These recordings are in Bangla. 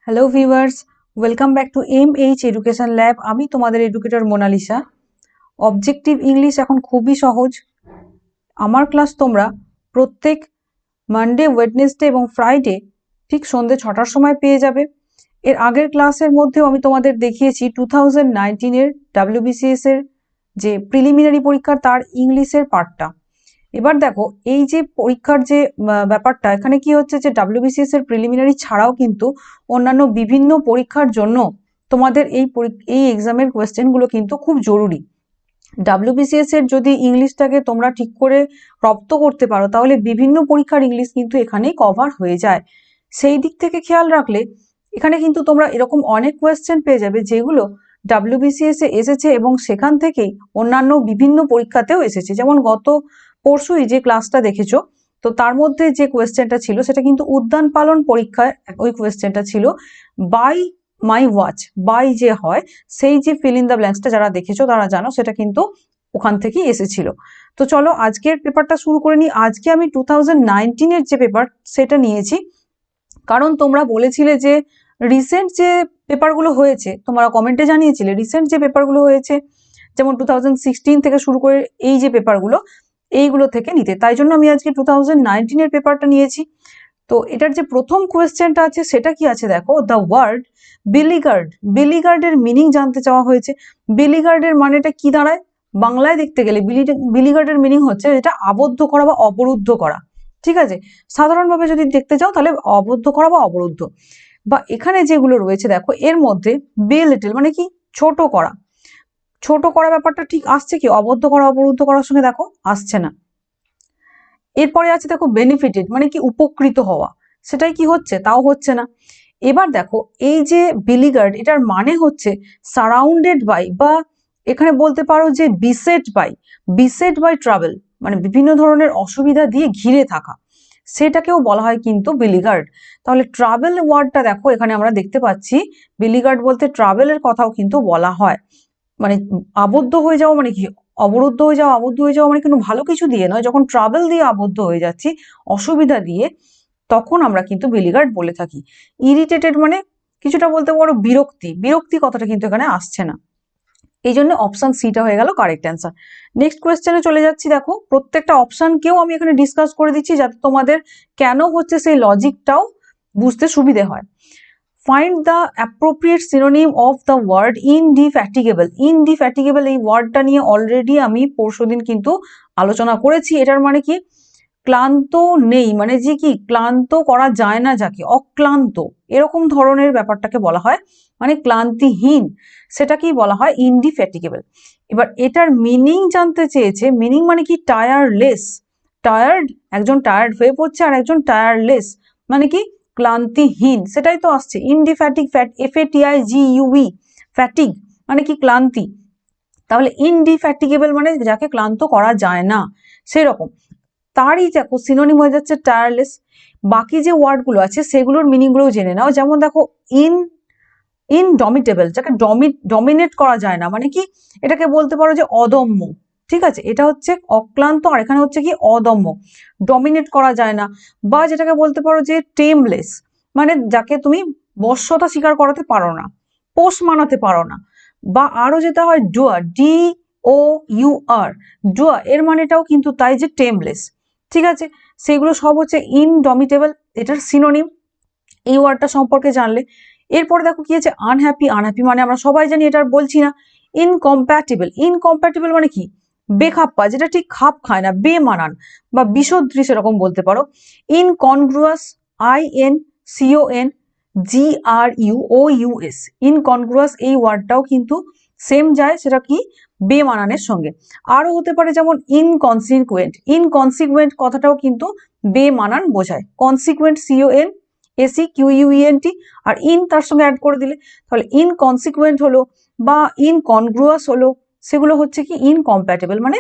Hello viewers, welcome back to MH education lab. আমি তোমাদের এডুকেটর মোনালিসা। অবজেক্টিভ ইংলিশ এখন খুবই সহজ। আমার ক্লাস তোমরা প্রত্যেক মানডে, ওয়েডনেসডে এবং ফ্রাইডে ঠিক সন্ধ্যে 6টার সময় পেয়ে যাবে। এর আগের ক্লাসের মধ্যেও আমি তোমাদের দেখিয়েছি 2019-এর WBCS এর যে প্রিলিমিনারি পরীক্ষা তার ইংলিশের পার্টটা। এবার দেখো এই যে পরীক্ষার যে ব্যাপারটা, এখানে কি হচ্ছে যে WBCS এর প্রিলিমিনারি ছাড়াও কিন্তু অন্যান্য বিভিন্ন পরীক্ষার জন্য তোমাদের এই এক্সামের কোয়েশ্চেনগুলো কিন্তু খুব জরুরি। WBCS এর যদি ইংলিশটাকে তোমরা ঠিক করে রপ্ত করতে পারো তাহলে বিভিন্ন পরীক্ষার ইংলিশ কিন্তু এখানেই কভার হয়ে যায়। সেই দিক থেকে খেয়াল রাখলে এখানে কিন্তু তোমরা এরকম অনেক কোয়েশ্চেন পেয়ে যাবে যেগুলো WBCS এ এসেছে এবং সেখান থেকেই অন্যান্য বিভিন্ন পরীক্ষাতেও এসেছে। যেমন গত পরশুই যে ক্লাসটা দেখেছো, তো তার মধ্যে যে কোয়েশ্চেনটা ছিল সেটা কিন্তু উদ্যান পালন পরীক্ষায় ওই কোয়েশ্চেনটা ছিল বাই মাই ওয়াচ। বাই যে হয় সেই যে ফিল ইন দ্য ব্ল্যাঙ্কসটা যারা দেখেছো তারা জানো সেটা কিন্তু ওখান থেকেই এসেছিল। তো চলো আজকের পেপারটা শুরু করে নিই। আজকে আমি 2019-এর যে পেপার সেটা নিয়েছি, কারণ তোমরা বলেছিলে যে রিসেন্ট যে পেপারগুলো হয়েছে, তোমরা কমেন্টে জানিয়েছিলে রিসেন্ট যে পেপারগুলো হয়েছে যেমন 2016 থেকে শুরু করে এই যে পেপারগুলো এইগুলো থেকে নিতে, তাই জন্য আমি আজকে 2019-এর পেপারটা নিয়েছি। তো এটার যে প্রথম কোয়েশ্চেনটা আছে সেটা কি আছে দেখো, দ্য ওয়ার্ড বিলিগার্ড। বিলিগার্ডের মিনিং জানতে চাওয়া হয়েছে। বিলিগার্ডের মানেটা কি দাঁড়ায় বাংলায় দেখতে গেলে? বিলিগার্ডের মিনিং হচ্ছে এটা আবদ্ধ করা বা অবরুদ্ধ করা। ঠিক আছে, সাধারণভাবে যদি দেখতে চাও তাহলে আবদ্ধ করা বা অবরুদ্ধ। বা এখানে যেগুলো রয়েছে দেখো এর মধ্যে বে লিটল মানে কি ছোট করা। ছোট করা ব্যাপারটা ঠিক আসছে কি অবদ্ধ করা অবরুদ্ধ করার সঙ্গে? দেখো আসছে না। এরপরে আছে দেখো বেনিফিটেড মানে কি উপকৃত হওয়া, সেটাই কি হচ্ছে? তাও হচ্ছে না। এবার দেখো এই যে বিলিগার্ড এটার মানে হচ্ছে সারাউন্ডেড বাই, বা এখানে বলতে পারো যে বিসেট বাই ট্রাভেল, মানে বিভিন্ন ধরনের অসুবিধা দিয়ে ঘিরে থাকা, সেটাকেও বলা হয় কিন্তু বিলিগার্ড। তাহলে ট্রাভেল ওয়ার্ডটা দেখো এখানে আমরা দেখতে পাচ্ছি, বিলিগার্ড বলতে ট্রাভেলের কথাও কিন্তু বলা হয়। মানে আবদ্ধ হয়ে যাওয়া মানে কি অবরুদ্ধ হয়ে যাওয়া, আবদ্ধ হয়ে যাওয়া মানে কোনো ভালো কিছু দিয়ে নয়। যখন ট্রাভেল দিয়ে আবদ্ধ হয়ে যাচ্ছি, অসুবিধা দিয়ে, তখন আমরা কিন্তু বিলিগার্ড বলে থাকি। ইরিটেটেড মানে কিছুটা বলতে পারো বিরক্তি, বিরক্তি কথাটা কিন্তু এখানে আসছে না। এই জন্য অপশন সিটা হয়ে গেল কারেক্ট অ্যান্সার। নেক্সট কোয়েশ্চেনে চলে যাচ্ছি। দেখো প্রত্যেকটা অপশনকেও আমি এখানে ডিসকাস করে দিচ্ছি যাতে তোমাদের কেন হচ্ছে সেই লজিকটাও বুঝতে সুবিধে হয়। Find the appropriate synonym of the word indefatigable. Indefatigable এই ওয়ার্ডটা নিয়ে অলরেডি আমি পরশুদিন কিন্তু আলোচনা করেছি। এটার মানে কি ক্লান্ত নেই, মানে যে কি ক্লান্ত করা যায় না যাকে, অক্লান্ত এরকম ধরনের ব্যাপারটাকে বলা হয়, মানে ক্লান্তিহীন, সেটাকেই বলা হয় ইনডিফ্যাটিগেবল। এবার এটার মিনিং জানতে চেয়েছে। মিনিং মানে কি টায়ারলেস। টায়ার্ড, একজন টায়ার্ড হয়ে পড়ছে আর একজন টায়ারলেস মানে কি ক্লান্তিহীন, সেটাই তো আসছে। ইনডিফ্যাটিগ, FATIGUE, ফ্যাটিগ মানে কি ক্লান্তি। তাহলে ইনডিফ্যাটিগেবল মানে যাকে ক্লান্ত করা যায় না, সেরকম। তারই দেখো সিনোনিম হয়ে যাচ্ছে টায়ারলেস। বাকি যে ওয়ার্ডগুলো আছে সেগুলোর মিনিংগুলোও জেনে নাও। যেমন দেখো ইনডমিটেবল, যাকে ডমিনেট করা যায় না মানে কি এটাকে বলতে পারো যে অদম্য। ঠিক আছে, এটা হচ্ছে অক্লান্ত আর এখানে হচ্ছে কি অদম্য, ডমিনেট করা যায় না। বা যেটাকে বলতে পারো যে টেমলেস, মানে যাকে তুমি বশ্যতা স্বীকার করাতে পারো না, পোষ মানাতে পারো না। বা আরো যেটা হয় ডুয়ার, DOUR, ডুয়ার এর মানেটাও কিন্তু তাই যে টেমলেস। ঠিক আছে, সেগুলো সব হচ্ছে ইনডমিটেবল, এটার সিনোনিম। এই ওয়ার্ডটা সম্পর্কে জানলে এরপরে দেখো কি আছে আনহ্যাপি। আনহ্যাপি মানে আমরা সবাই জানি, এটা বলছি না। ইনকম্প্যাটিবল, ইনকম্প্যাটিবল মানে কি বেখাপ্পা, যেটা ঠিক খাপ খায় না, বেমানান বা বিসদৃশ এরকম বলতে পারো। ইনকনগ্রুয়াস, INCONGRUOUS, ইনকনগ্রুয়াস এই ওয়ার্ডটাও কিন্তু সেম যায়, সেটা কি বেমানানের সঙ্গে। আরো হতে পারে যেমন ইনকনসিকুয়েন্ট। ইনকনসিকুয়েন্ট কথাটাও কিন্তু বেমানান বোঝায়। কনসিকুয়েন্ট CONSEQUENT, আর ইন তার সঙ্গে অ্যাড করে দিলে তাহলে ইনকনসিকুয়েন্ট হলো বা ইনকনগ্রুয়াস হলো, সেগুলো হচ্ছে কি ইনকম্প্যাটেবল মানে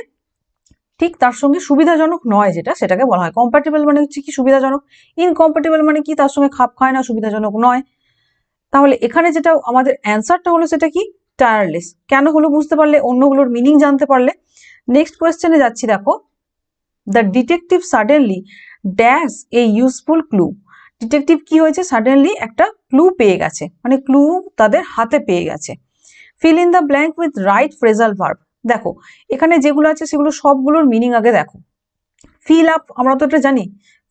ঠিক তার সঙ্গে সুবিধাজনক নয়, যেটা সেটাকে বলা হয়। কম্প্যাটেবল মানে হচ্ছে কি সুবিধাজনক, ইনকম্প্যাটেবল মানে কি তার সঙ্গে খাপ খায় না, সুবিধাজনক নয়। তাহলে এখানে যেটা আমাদের অ্যান্সারটা হলো সেটা কি টায়ারলেস। কেন হলো বুঝতে পারলে, অন্যগুলোর মিনিং জানতে পারলে। নেক্সট কোয়েশ্চেনে যাচ্ছি। দেখো the detective suddenly dash a useful clue. Detective কি হয়েছে, সাডেনলি একটা ক্লু পেয়ে গেছে, মানে ক্লু তাদের হাতে পেয়ে গেছে। Feel in the blank with right phrasal verb. দেখো এখানে যেগুলো আছে সেগুলো সবগুলোর মিনিং আগে দেখো। ফিল আপ, আমরা তো এটা জানি,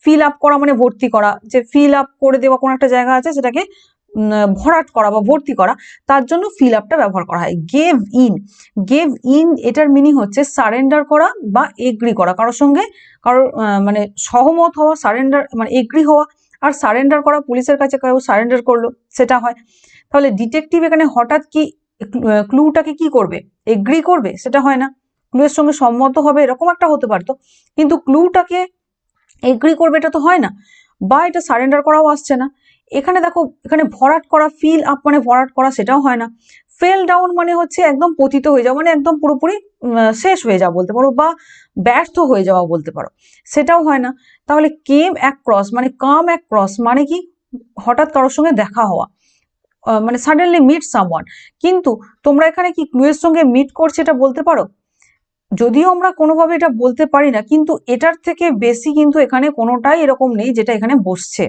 ফিল আপ করা মানে ভর্তি করা, যে ফিল আপ করে দেওয়া কোনো একটা জায়গা আছে সেটাকে ভরাট করা বা ভর্তি করা, তার জন্য ফিল আপটা ব্যবহার করা হয়। গেভ ইন, গেভ ইন এটার মিনিং হচ্ছে সারেন্ডার করা বা এগ্রি করা, কারোর সঙ্গে কারোর মানে সহমত হওয়া, সারেন্ডার মানে এগ্রি হওয়া, আর সারেন্ডার করা পুলিশের কাছে কেউ সারেন্ডার করলো সেটা হয়। তাহলে ডিটেকটিভ এখানে হঠাৎ কি ক্লুটাকে কি করবে, এগ্রি করবে? সেটা হয় না। ক্লুয়ের সঙ্গে সম্মত হবে এরকম একটা হতে পারতো, কিন্তু ক্লুটাকে এগ্রি করবে এটা তো হয় না, বা এটা সারেন্ডার করাও আসছে না। এখানে দেখো এখানে ভরাট করা, ফিল আপ মানে ভরাট করা, সেটাও হয় না। ফেল ডাউন মানে হচ্ছে একদম পতিত হয়ে যাওয়া, মানে একদম পুরোপুরি শেষ হয়ে যাওয়া বলতে পারো, বা ব্যর্থ হয়ে যাওয়া বলতে পারো, সেটাও হয় না। তাহলে কেম অ্যাক্রস মানে কাম অ্যাক্রস মানে কি, হঠাৎ কারোর সঙ্গে দেখা হওয়া, মানে সাডেনলি মিট সামওয়ান। কিন্তু তোমরা এখানে কি ক্লুয়ের সঙ্গে মিট করছে এটা বলতে পারো? যদিও আমরা কোনোভাবে এটা বলতে পারি না, কিন্তু এটার থেকে বেশি কিন্তু এখানে কোনোটাই এরকম নেই যেটা এখানে বসছে।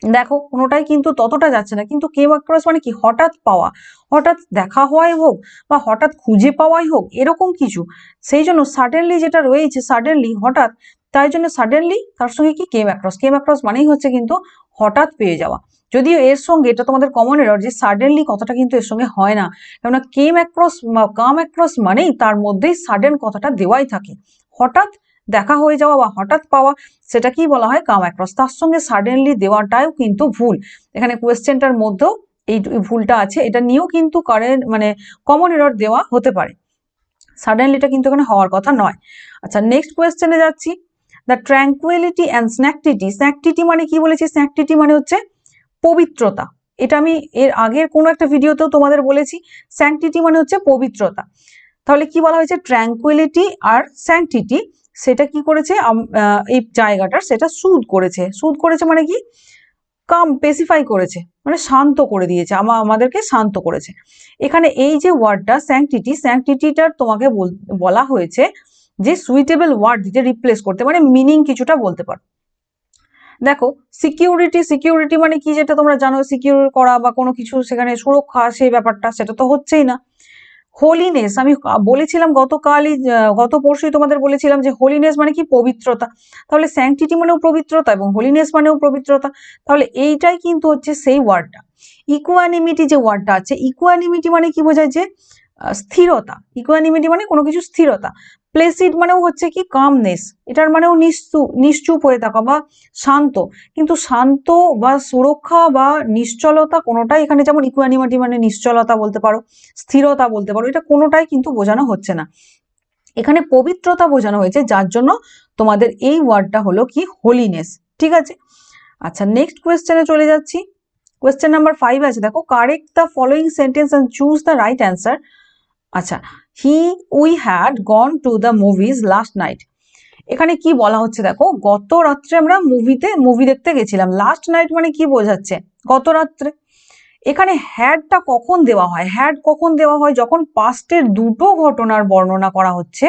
দেখো কোনোটাই কিন্তু ততটা যাচ্ছে না, কিন্তু কেম অ্যাক্রস মানে কি, হঠাৎ পাওয়া, হঠাৎ দেখা হওয়াই হোক বা হঠাৎ খুঁজে পাওয়াই হোক, এরকম কিছু। সেই জন্য সাডেনলি যেটা রয়েছে, সাডেনলি হঠাৎ, তাই জন্য সাডেনলি তার সঙ্গে কি কেম অ্যাক্রস, কেম অ্যাক্রস মানেই হচ্ছে কিন্তু হঠাৎ পেয়ে যাওয়া। যদিও এর সঙ্গে, এটা তোমাদের কমন এরর যে সাডেনলি কথাটা কিন্তু এর সঙ্গে হয় না, কেননা কেম অ্যাক্রস কাম অ্যাক্রস মানেই তার মধ্যেই সাডেন কথাটা দেওয়াই থাকে। হঠাৎ দেখা হয়ে যাওয়া বা হঠাৎ পাওয়া, সেটা কি বলা হয়, কাম অ্যাক্রস। তার সঙ্গে সাডেনলি দেওয়াটাও কিন্তু ভুল, এখানে কোয়েশ্চেনটার মধ্যেও এই ভুলটা আছে, এটা নিয়েও কিন্তু কারেন্ট মানে কমন এরর দেওয়া হতে পারে। সাডেনলিটা কিন্তু এখানে হওয়ার কথা নয়। আচ্ছা নেক্সট কোয়েশ্চেনে যাচ্ছি। দ্য ট্র্যাঙ্কুইলিটি অ্যান্ড স্ন্যাকটিটি, স্ন্যাকটিটি মানে কি বলেছি, স্ন্যাকটিটি মানে হচ্ছে পবিত্রতা। এটা আমি এর আগের কোনো একটা ভিডিওতেও তোমাদের বলেছি, স্যাংটিটি মানে হচ্ছে পবিত্রতা। তাহলে কি বলা হয়েছে, ট্র্যাঙ্কুইলিটি আর স্যাংটিটি, সেটা কি করেছে এই জায়গাটার, সেটা সুদ করেছে। সুদ করেছে মানে কি, কাম পেসিফাই করেছে, মানে শান্ত করে দিয়েছে, আমাদেরকে শান্ত করেছে। এখানে এই যে ওয়ার্ডটা স্যাংটিটি, স্যাংটিটিটার তোমাকে বলা হয়েছে যে সুইটেবল ওয়ার্ড দিতে রিপ্লেস করতে, মানে মিনিং কিছুটা বলতে পারো। দেখো সিকিউরিটি, সিকিউরিটি মানে কি, যেটা তোমরা জানো, সিকিউর করা বা কোনো কিছু সেখানে সুরক্ষা, সেই ব্যাপারটা সেটা তো হচ্ছেই না। হোলিনেস, আমি বলেছিলাম গতকালই, গত পরশুই তোমাদের বলেছিলাম যে হোলিনেস মানে কি, পবিত্রতা। তাহলে স্যাংটিটি মানেও পবিত্রতা এবং হোলিনেস মানেও পবিত্রতা, তাহলে এইটাই কিন্তু হচ্ছে সেই ওয়ার্ডটা। ইকুয়ানিমিটি যে ওয়ার্ডটা আছে, ইকুয়ানিমিটি মানে কি বোঝায়, যে স্থিরতা। ইকুয়ানিমিটি মানে কোনো কিছু স্থিরতা। প্লেসিড মানেও হচ্ছে কি, কামনেস, এটার মানেও নিশ্চুপ হয়ে থাকা বা শান্ত। কিন্তু শান্ত বা সুরক্ষা বা নিশ্চলতা কোনোটাই এখানে, যেমন ইকুয়ানিমিটি মানে নিশ্চলতা বলতে পারো, স্থিরতা বলতে পারো, এটা কোনোটাই কিন্তু বোঝানো হচ্ছে না। এখানে পবিত্রতা বোঝানো হয়েছে, যার জন্য তোমাদের এই ওয়ার্ডটা হলো কি, হোলিনেস। ঠিক আছে, আচ্ছা নেক্সট কোয়েশ্চেনে চলে যাচ্ছি। কোয়েশ্চেন নাম্বার 5 আছে, দেখো correct the following sentence and choose the right answer. আচ্ছা, we had gone to the movies last night. এখানে কি বলা হচ্ছে, দেখো গত রাত্রে আমরা মুভি দেখতে গেছিলাম। লাস্ট নাইট মানে কি বোঝাচ্ছে, গত রাত্রে। এখানে হ্যাডটা কখন দেওয়া হয়, হ্যাড কখন দেওয়া হয়, যখন পাস্টের দুটো ঘটনার বর্ণনা করা হচ্ছে,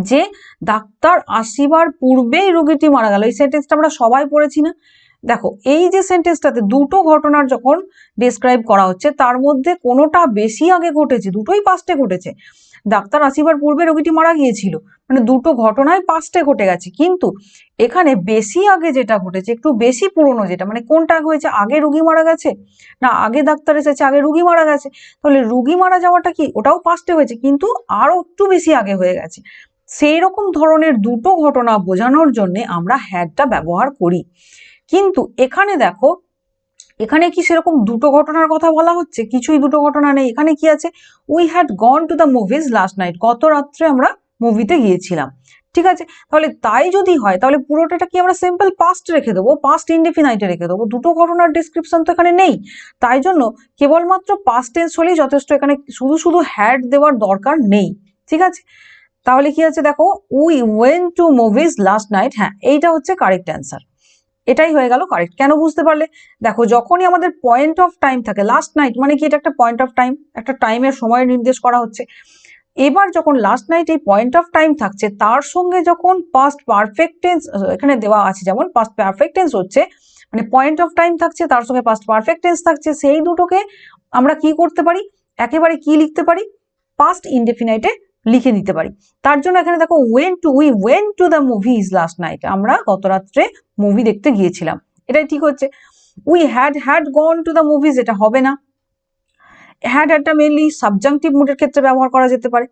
যে ডাক্তার আসিবার পূর্বেই রোগীটি মারা গেল। এই সেন্টেন্সটা আমরা সবাই পড়েছি না? দেখো এই যে সেন্টেন্সটাতে দুটো ঘটনার যখন ডেসক্রাইব করা হচ্ছে, তার মধ্যে কোনোটা বেশি আগে ঘটেছে, দুটোই পাস্টে ঘটেছে। ডাক্তার আসিবার পূর্বে রোগীটি মারা গিয়েছিল, মানে দুটো ঘটনাই পাস্টে ঘটে গেছে। কিন্তু এখানে বেশি আগে যেটা ঘটেছে, একটু বেশি পুরনো যেটা, মানে কোনটা হয়েছে, আগে রুগী মারা গেছে না আগে ডাক্তার এসেছে, আগে রুগী মারা গেছে। তাহলে রুগী মারা যাওয়াটা কি, ওটাও পাস্টে হয়েছে, কিন্তু আরো একটু বেশি আগে হয়ে গেছে। সেই রকম ধরনের দুটো ঘটনা বোঝানোর জন্য আমরা হ্যাডটা ব্যবহার করি। কিন্তু এখানে দেখো, এখানে কি সেরকম দুটো ঘটনার কথা বলা হচ্ছে, কিছুই দুটো ঘটনা নেই। এখানে কি আছে, we had gone to the movies last night, গত রাত্রে আমরা মুভিতে গিয়েছিলাম। ঠিক আছে, তাহলে তাই যদি হয়, তাহলে পুরোটা কি আমরা সিম্পল পাস্ট রেখে দেবো, পাস্ট ইনডেফিনাইটে রেখে দেবো, দুটো ঘটনার ডিসক্রিপশন তো এখানে নেই। তাই জন্য কেবলমাত্র পাস্ট টেন্স হলেই যথেষ্ট, এখানে শুধু শুধু হ্যাড দেওয়ার দরকার নেই। ঠিক আছে, তাহলে কি আছে, দেখো we went to movies last night, হ্যাঁ এইটা হচ্ছে কারেক্ট অ্যান্সার। এটাই হয়ে গেল কারেক্ট। কেন বুঝতে পারলে, দেখো যখনই আমাদের পয়েন্ট অফ টাইম থাকে, লাস্ট নাইট মানে কি, এটা একটা পয়েন্ট অফ টাইম, একটা টাইমের সময় নির্দেশ করা হচ্ছে। এবার যখন লাস্ট নাইট এই পয়েন্ট অফ টাইম থাকছে, তার সঙ্গে যখন পাস্ট পারফেক্ট টেন্স এখানে দেওয়া আছে, যেমন পাস্ট পারফেক্ট টেন্স হচ্ছে, মানে পয়েন্ট অফ টাইম থাকছে, তার সঙ্গে পাস্ট পারফেক্ট টেন্স থাকছে, সেই দুটোকে আমরা কি করতে পারি, একেবারে কি লিখতে পারি, পাস্ট ইনডেফিনাইটে লিখে দিতে পারি। তার জন্য এখানে দেখো we went to the movies last night, আমরা গত রাত্রে মুভি দেখতে গিয়েছিলাম, এটাই ঠিক হচ্ছে। We had gone to the movies, এটা হবে না। হ্যাড একটা মেনলি সাবজাংটিভ মুডের ক্ষেত্রে ব্যবহার করা যেতে পারে।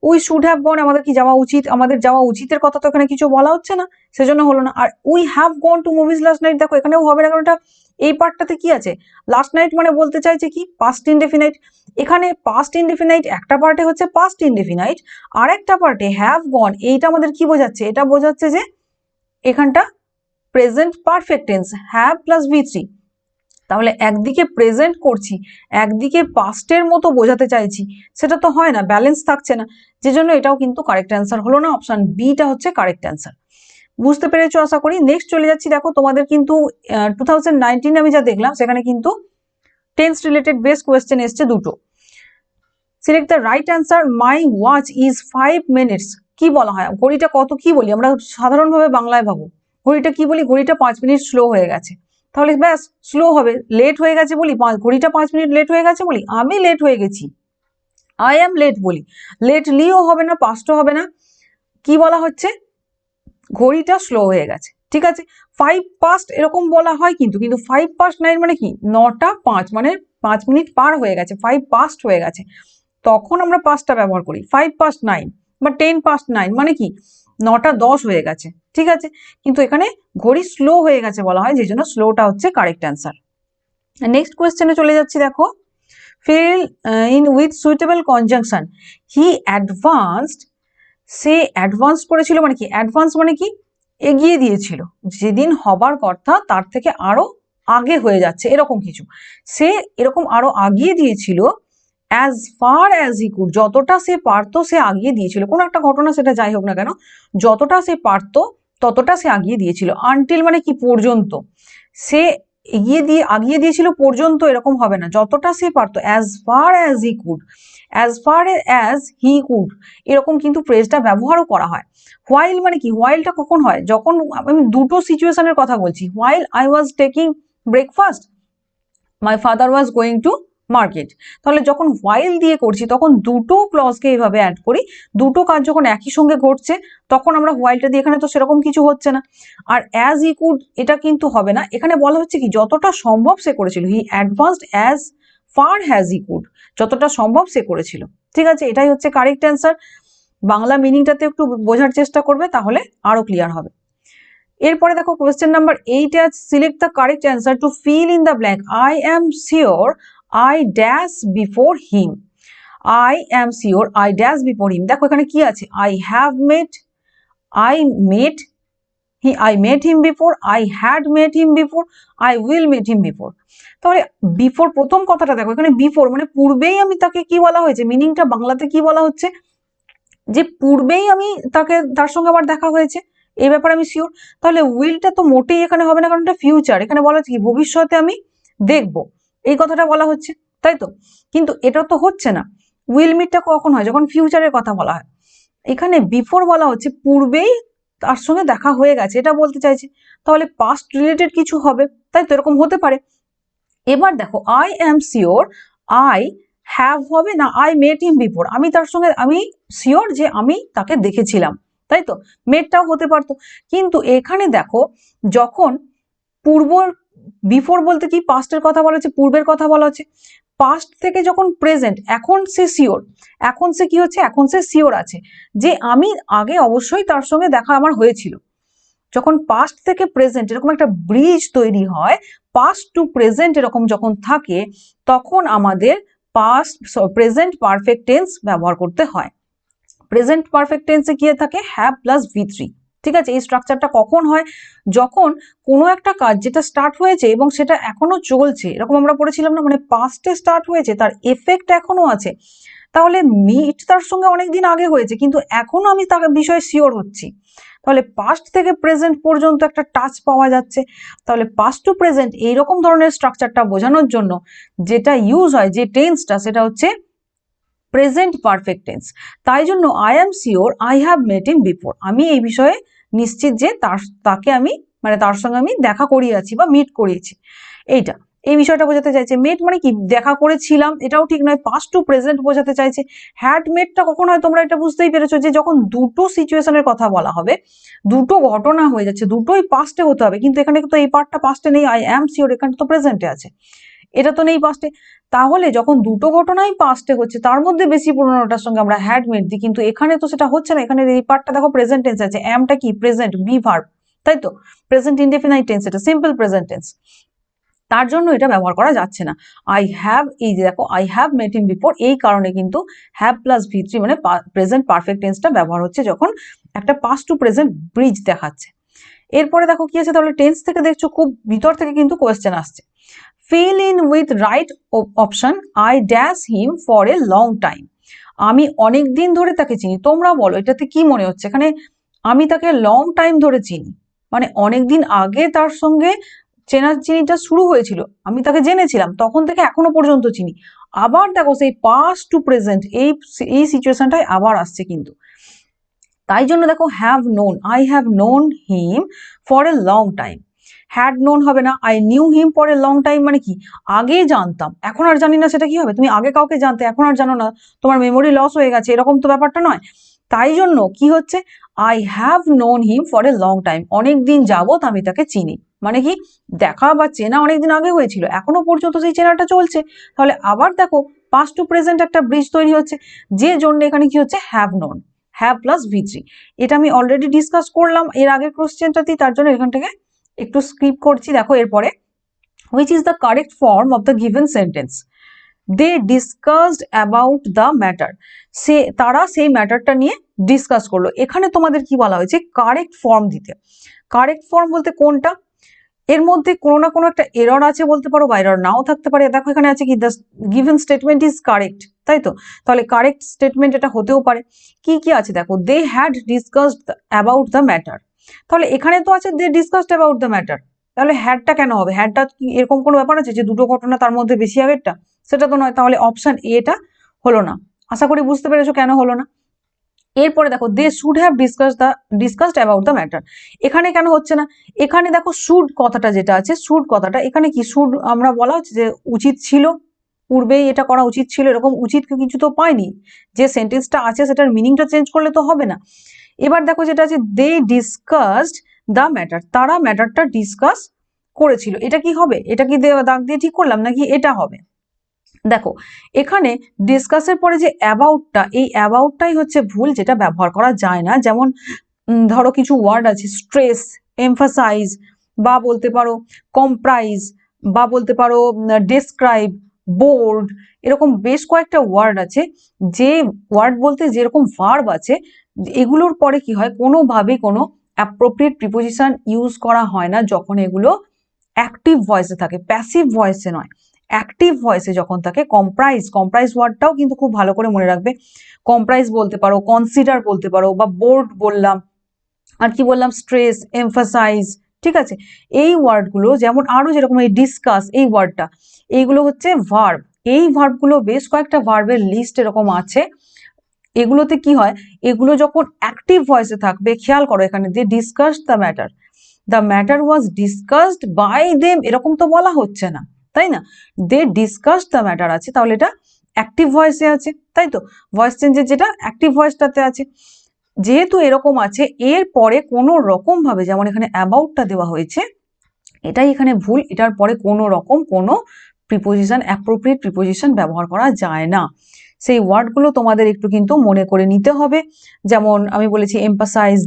উই শুড হ্যাভ গন, আমাদের কি যাওয়া উচিত, আমাদের যাওয়া উচিতের কথা তো এখানে কিছু বলা হচ্ছে না, সেজন্য হলো না। আর we have gone to movies last night, দেখো এখানেও হবে না, কারণ এটা এই পার্টটাতে কি আছে, লাস্ট নাইট মানে বলতে চাইছে কি পাস্ট ইনডেফিনাইট। এখানে পাস্ট ইনডেফিনাইট একটা পার্টে হচ্ছে পাস্ট ইনডেফিনাইট, আর একটা পার্টে হ্যাভ গন, এইটা আমাদের কি বোঝাচ্ছে, এটা বোঝাচ্ছে যে এখানটা present perfect tense have plus V3। তাহলে একদিকে প্রেজেন্ট করছি, একদিকে পাস্টের মতো বোঝাতে চাইছি, সেটা তো হয় না, ব্যালেন্স থাকছে না, যে জন্য এটাও কিন্তু কারেক্ট অ্যান্সার হলো না, অপশন বিটা হচ্ছে কারেক্ট অ্যান্সার। বুঝতে পেরেছো আশা করি। নেক্সট চলে যাচ্ছি, দেখো তোমাদের কিন্তু 2019 আমি যা দেখলাম সেখানে কিন্তু টেন্স রিলেটেড বেস কোয়েশ্চেন এসছে দুটো। Select the right answer, my watch is 5 minutes, কি বলা হয়, ঘড়িটা কত কি বলি আমরা সাধারণভাবে বাংলায় ভাবো, ঘড়িটা কি বলি, ঘড়িটা 5 মিনিট স্লো হয়ে গেছে, তাহলে ব্যাস স্লো হবে, লেট হয়ে গেছে বলি, ঘড়িটা 5 মিনিট লেট হয়ে গেছে বলি, আমি লেট হয়ে গেছি, আই অ্যাম লেট বলি, লেট লিও হবে না, পাস্টও হবে না, কি বলা হচ্ছে, ঘড়িটা স্লো হয়ে গেছে, ঠিক আছে। 5 past এরকম বলা হয়, কিন্তু 5 past 9 মানে কি 9টা 5, মানে 5 মিনিট পার হয়ে গেছে, 5 past হয়ে গেছে, তখন আমরা পাঁচটা ব্যবহার করি, 5 past 9 বা 10 past 9 মানে কি 9টা 10 হয়ে গেছে, ঠিক আছে। কিন্তু এখানে ঘড়ি স্লো হয়ে গেছে বলা হয়, যে জন্য স্লোটা হচ্ছে কারেক্ট অ্যান্সার। নেক্সট কোয়েশ্চেনে চলে যাচ্ছি, দেখো fill in with suitable conjunction, he advanced, say advance করেছিল মানে কি, অ্যাডভান্স মানে কি এগিয়ে দিয়েছিল, যেদিন হবার কথা তার থেকে আরো আগে হয়ে যাচ্ছে এরকম কিছু, সে এরকম আরো আগিয়ে দিয়েছিল, as far as he could, যতটা সে পারতো সে আগিয়ে দিয়েছিল, কোনো একটা ঘটনা সেটা যাই হোক না কেন, যতটা সে পারতো ততটা সে আগিয়ে দিয়েছিল। আনটিল মানে কি পর্যন্ত, সে আগিয়ে দিয়েছিল পর্যন্ত এরকম হবে না, যতটা সে পারতো, as far as he could, as far as he could, এরকম কিন্তু ফ্রেজটা ব্যবহারও করা হয়। হোয়াইল মানে কি, হোয়াইলটা কখন হয়, যখন আমি দুটো সিচুয়েশনের কথা বলছি, while I was taking breakfast, my father was going to market, তাহলে যখন হোয়াইল দিয়ে করছি তখন দুটো ক্লজকে এইভাবে অ্যাড করি, দুটো কাজ যখন একই সঙ্গে ঘটছে তখন আমরা হোয়াইলটা দিয়ে, এখানে তো সেরকম কিছু হচ্ছে না। আর অ্যাজ হি কুড এটা কিন্তু হবে না, এখানে বলা হচ্ছে কি যতটা সম্ভব সে করেছিল, he advanced as far has he could, যতটা সম্ভব সে করেছিল, ঠিক আছে, এটাই হচ্ছে কারেক্ট অ্যান্সার। বাংলা মিনিংটাতে একটু বোঝার চেষ্টা করবে, তাহলে আরো ক্লিয়ার হবে। এরপরে দেখো কোয়েশ্চেন নাম্বার 8 এ আছে, select the correct answer to fill in the blank, I am sure I dash before him, I am sure I dash before him, দেখো এখানে কি আছে, I have met, I met I met him before, I had met him before, I will meet him before, তাহলে বিফোর প্রথম কথাটা দেখো, এখানে বিফোর মানে পূর্বেই আমি তাকে কি বলা হয়েছে, মিনিংটা বাংলাতে কি বলা হচ্ছে, যে পূর্বেই আমি তার সঙ্গে আবার দেখা হয়েছে, এই ব্যাপারে আমি শিওর। তাহলে উইলটা তো মোটেই এখানে হবে না, কারণ এটা ফিউচার, এখানে বলা হচ্ছে কি ভবিষ্যতে আমি দেখব, এই কথাটা বলা হচ্ছে, তাই তো, কিন্তু এটা তো হচ্ছে না। উইল মিটটা কখন হয়, যখন ফিউচারের কথা বলা হয়, এখানে বিফোর বলা হচ্ছে পূর্বেই তার সঙ্গে দেখা হয়ে গেছে, এটা বলতে চাইছে, তাহলে পাস্ট রিলেটেড কিছু হবে, তাই তো, এরকম হতে পারে। এবার দেখো I am sure, I have হবে না, আই মেট হিম বিফোর, আমি তার সঙ্গে, আমি শিওর যে আমি তাকে দেখেছিলাম, তাই তো, মেটটাও হতে পারতো, কিন্তু এখানে দেখো যখন পূর্ব, বিফোর বলতে কি পাস্টের কথা বলা হচ্ছে, পূর্বের কথা বলা হচ্ছে, পাস্ট থেকে যখন প্রেজেন্ট, এখন সে শিওর, এখন সে কি হচ্ছে, এখন সে শিওর আছে যে আমি আগে অবশ্যই তার সঙ্গে দেখা আমার হয়েছিল। যখন পাস্ট থেকে প্রেজেন্ট এরকম একটা ব্রিজ তৈরি হয়, পাস্ট টু প্রেজেন্ট এরকম যখন থাকে, তখন আমাদের পাস্ট প্রেজেন্ট পারফেক্ট টেন্স ব্যবহার করতে হয়। প্রেজেন্ট পারফেক্ট টেন্সে কি থাকে, হ্যাভ প্লাস V3, ঠিক আছে। এই স্ট্রাকচারটা কখন হয়, যখন কোনো একটা কাজ যেটা স্টার্ট হয়েছে এবং সেটা এখনো চলছে, এরকম আমরা পড়েছিলাম না, মানে পাস্টে স্টার্ট হয়েছে, তার এফেক্ট এখনো আছে, তাহলে মিট তার সঙ্গে অনেকদিন আগে হয়েছে, কিন্তু এখনো আমি তার বিষয়ে শিওর হচ্ছি, তাহলে পাস্ট থেকে প্রেজেন্ট পর্যন্ত একটা টাচ পাওয়া যাচ্ছে। তাহলে পাস্ট টু প্রেজেন্ট এইরকম ধরনের স্ট্রাকচারটা বোঝানোর জন্য যেটা ইউজ হয়, যে টেন্সটা, সেটা হচ্ছে প্রেজেন্ট পারফেক্ট টেন্স। তাই জন্য I am sure I have mate him before, আমি এই বিষয়ে নিশ্চিত যে তাকে আমি মানে তার সঙ্গে আমি দেখা করিয়েছি বা মিট করিয়েছি, এইটা এই বিষয়টা বোঝাতে চাইছে। মেট মানে কি, দেখা করেছিলাম, এটাও ঠিক নয়, পাস্ট টু প্রেজেন্ট বোঝাতে চাইছে। হ্যাড মেটটা কখন হয় তোমরা এটা বুঝতেই পেরেছো, যে যখন দুটো সিচুয়েশনের কথা বলা হবে, দুটো ঘটনা হয়ে যাচ্ছে, দুটোই পাস্টে হতে হবে, কিন্তু এখানে তো এই পার্টটা পাস্টে নেই, আই অ্যাম শিওর এখানে তো প্রেজেন্টে আছে, এটা তো নেই পাস্টে। তাহলে যখন দুটো ঘটনাই পাস্টে হচ্ছে, তার মধ্যে বেশি পুরোনোটার সঙ্গে আমরা হ্যাড মেট দিই, কিন্তু এখানে তো সেটা হচ্ছে না, এখানে এই পার্টটা দেখো প্রেজেন্ট টেন্স আছে, অ্যামটা কি প্রেজেন্ট, বি ভার্ব, তাই তো, প্রেজেন্ট ইনডেফিনাইট টেন্স, এটা সিম্পল প্রেজেন্ট টেন্স, তার জন্য এটা ব্যবহার করা যাচ্ছে না। আই হ্যাভ, এই যে দেখো I have mate him before, এই কারণে কিন্তু হ্যাভ প্লাস ভি3 মানে প্রেজেন্ট পারফেক্ট টেন্সটা ব্যবহার হচ্ছে যখন একটা পাস্ট টু প্রেজেন্ট ব্রিজ দেখাচ্ছে। এরপরে দেখো কি আছে, তাহলে টেন্স থেকে দেখছো খুব ভিতর থেকে কিন্তু কোয়েশ্চেন আসছে। Fill in with right option, I dash him for a long time. আমি অনেক দিন ধরে তাকে চিনি, তোমরা বলো এটাতে কি মনে হচ্ছে, এখানে আমি তাকে লং টাইম ধরে চিনি মানে অনেক দিন আগে তার সঙ্গে চেনার চিনিটা শুরু হয়েছিল, আমি তাকে জেনেছিলাম, তখন থেকে এখনো পর্যন্ত চিনি। আবার দেখো সেই পাস্ট টু প্রেজেন্ট এই সিচুয়েশনটাই আবার আসছে কিন্তু, তাই জন্য দেখো have known, I have known him for a long time. Had known হবে না, I knew him for a long time মানে কি, আগে জানতাম এখন আর জানি না, সেটা কি হবে, তুমি আগে কাউকে জানতে এখন আর জানো না, তোমার মেমোরি লস হয়ে গেছে, এরকম তো ব্যাপারটা নয়। তাই জন্য কি হচ্ছে, I have known him for a long time, অনেক দিন যাবত আমি তাকে চিনি, মানে কি দেখা বা চেনা অনেকদিন আগে হয়েছিল, এখনো পর্যন্ত সেই চেনাটা চলছে। তাহলে আবার দেখো পাস্ট টু প্রেজেন্ট একটা ব্রিজ তৈরি হচ্ছে, যে জন্য এখানে কি হচ্ছে, হ্যাভ নোন, হ্যাভ প্লাস ভি3। এটা আমি অলরেডি ডিসকাস করলাম এর আগের কোশ্চেনটাতেই, তার জন্য এখান থেকে একটু স্কিপ করছি। দেখো এরপরে, which is the correct form of the given sentence, they discussed about the matter, সে তারা সেই ম্যাটারটা নিয়ে ডিসকাস করলো। এখানে তোমাদের কি বলা হয়েছে, কারেক্ট ফর্ম দিতে। কারেক্ট ফর্ম বলতে কোনটা, এর মধ্যে কোনো না কোনো একটা এরর আছে বলতে পারো, বা এরর নাও থাকতে পারে। দেখো এখানে আছে কি, the given statement is correct, তাই তো, তাহলে কারেক্ট স্টেটমেন্ট এটা হতেও পারে। কি কি আছে দেখো, they had discussed about the matter, তাহলে এখানে তো আছে they discussed about the matter, তাহলে হ্যাডটা কেন হবে, হ্যাডটা কি এরকম কোনো ব্যাপার আছে যে দুটো ঘটনা তার মধ্যে বেশি আগেরটা, সেটা তো নয়, তাহলে অপশন এটা হলো না। আশা করি বুঝতে পেরেছো কেন হলো না। এরপরে দেখো they should have discussed about the matter, এখানে কেন হচ্ছে না, এখানে দেখো শুড কথাটা যেটা আছে, শুড কথাটা এখানে কি, শুড আমরা বলা হচ্ছে যে উচিত ছিল, পূর্বেই এটা করা উচিত ছিল, এরকম উচিত কিছু তো পাইনি, যে সেন্টেন্সটা আছে সেটার মিনিংটা চেঞ্জ করলে তো হবে না। এবার দেখো যেটা আছে দে ডিসকাসড দ্য ম্যাটার, তারা ম্যাটারটা ডিসকাস করেছিল, এটা কি হবে, এটা কি দাগ দিয়ে ঠিক করলাম নাকি এটা হবে। দেখো এখানে ডিসকাসের পরে যে অ্যাবাউটটা, এই অ্যাবাউটটাই হচ্ছে ভুল, যেটা ব্যবহার করা যায় না। যেমন ধরো কিছু ওয়ার্ড আছে, স্ট্রেস, এমফাসাইজ, বা বলতে পারো কম্প্রাইজ, বা বলতে পারো ডেসক্রাইব, বোর্ড, এরকম বেশ কয়েকটা ওয়ার্ড আছে, যে ওয়ার্ড বলতে যেরকম ভার্ব আছে, এগুলোর পরে কি হয়, কোনোভাবে কোনো অ্যাপ্রোপ্রিয়েট প্রিপোজিশন ইউজ করা হয় না যখন এগুলো অ্যাক্টিভ ভয়েসে থাকে, প্যাসিভ ভয়েসে নয়, অ্যাক্টিভ ভয়েসে যখন থাকে। কম্প্রাইজ ওয়ার্ডটাও কিন্তু খুব ভালো করে মনে রাখবে, কম্প্রাইজ বলতে পারো, কনসিডার বলতে পারো, বা বোর্ড বললাম, আর কি বললাম, স্ট্রেস, এমফাসাইজ, ঠিক আছে, এই ওয়ার্ডগুলো, যেমন আরো যেরকম এই ডিসকাস এই ওয়ার্ডটা, এইগুলো হচ্ছে ভার্ব, এই ভার্বগুলো বেশ কয়েকটা ভার্বের লিস্ট এরকম আছে, এগুলোতে কি হয়, এগুলো যখন অ্যাক্টিভ ভয়েসে থাকবে, খেয়াল করো এখানে যে discuss the matter was discussed by them, এরকম তো বলা হচ্ছে না, তাই না, দে ডিসকাসড দ্য ম্যাটার আছে, তাহলে এটা অ্যাক্টিভ ভয়েসে আছে, তাই তো, ভয়েস চেঞ্জের যেটা অ্যাক্টিভ ভয়েসটাতে আছে। যেহেতু এরকম আছে, এর পরে কোনো রকম ভাবে, যেমন এখানে অ্যাবাউটটা দেওয়া হয়েছে, এটাই এখানে ভুল, এটার পরে কোনো রকম কোনো প্রিপোজিশন, অ্যাপ্রোপ্রিয়েট প্রিপোজিশন ব্যবহার করা যায় না। সেই ওয়ার্ডগুলো তোমাদের একটু কিন্তু মনে করে নিতে হবে। যেমন আমি বলেছি এমফাসাইজ,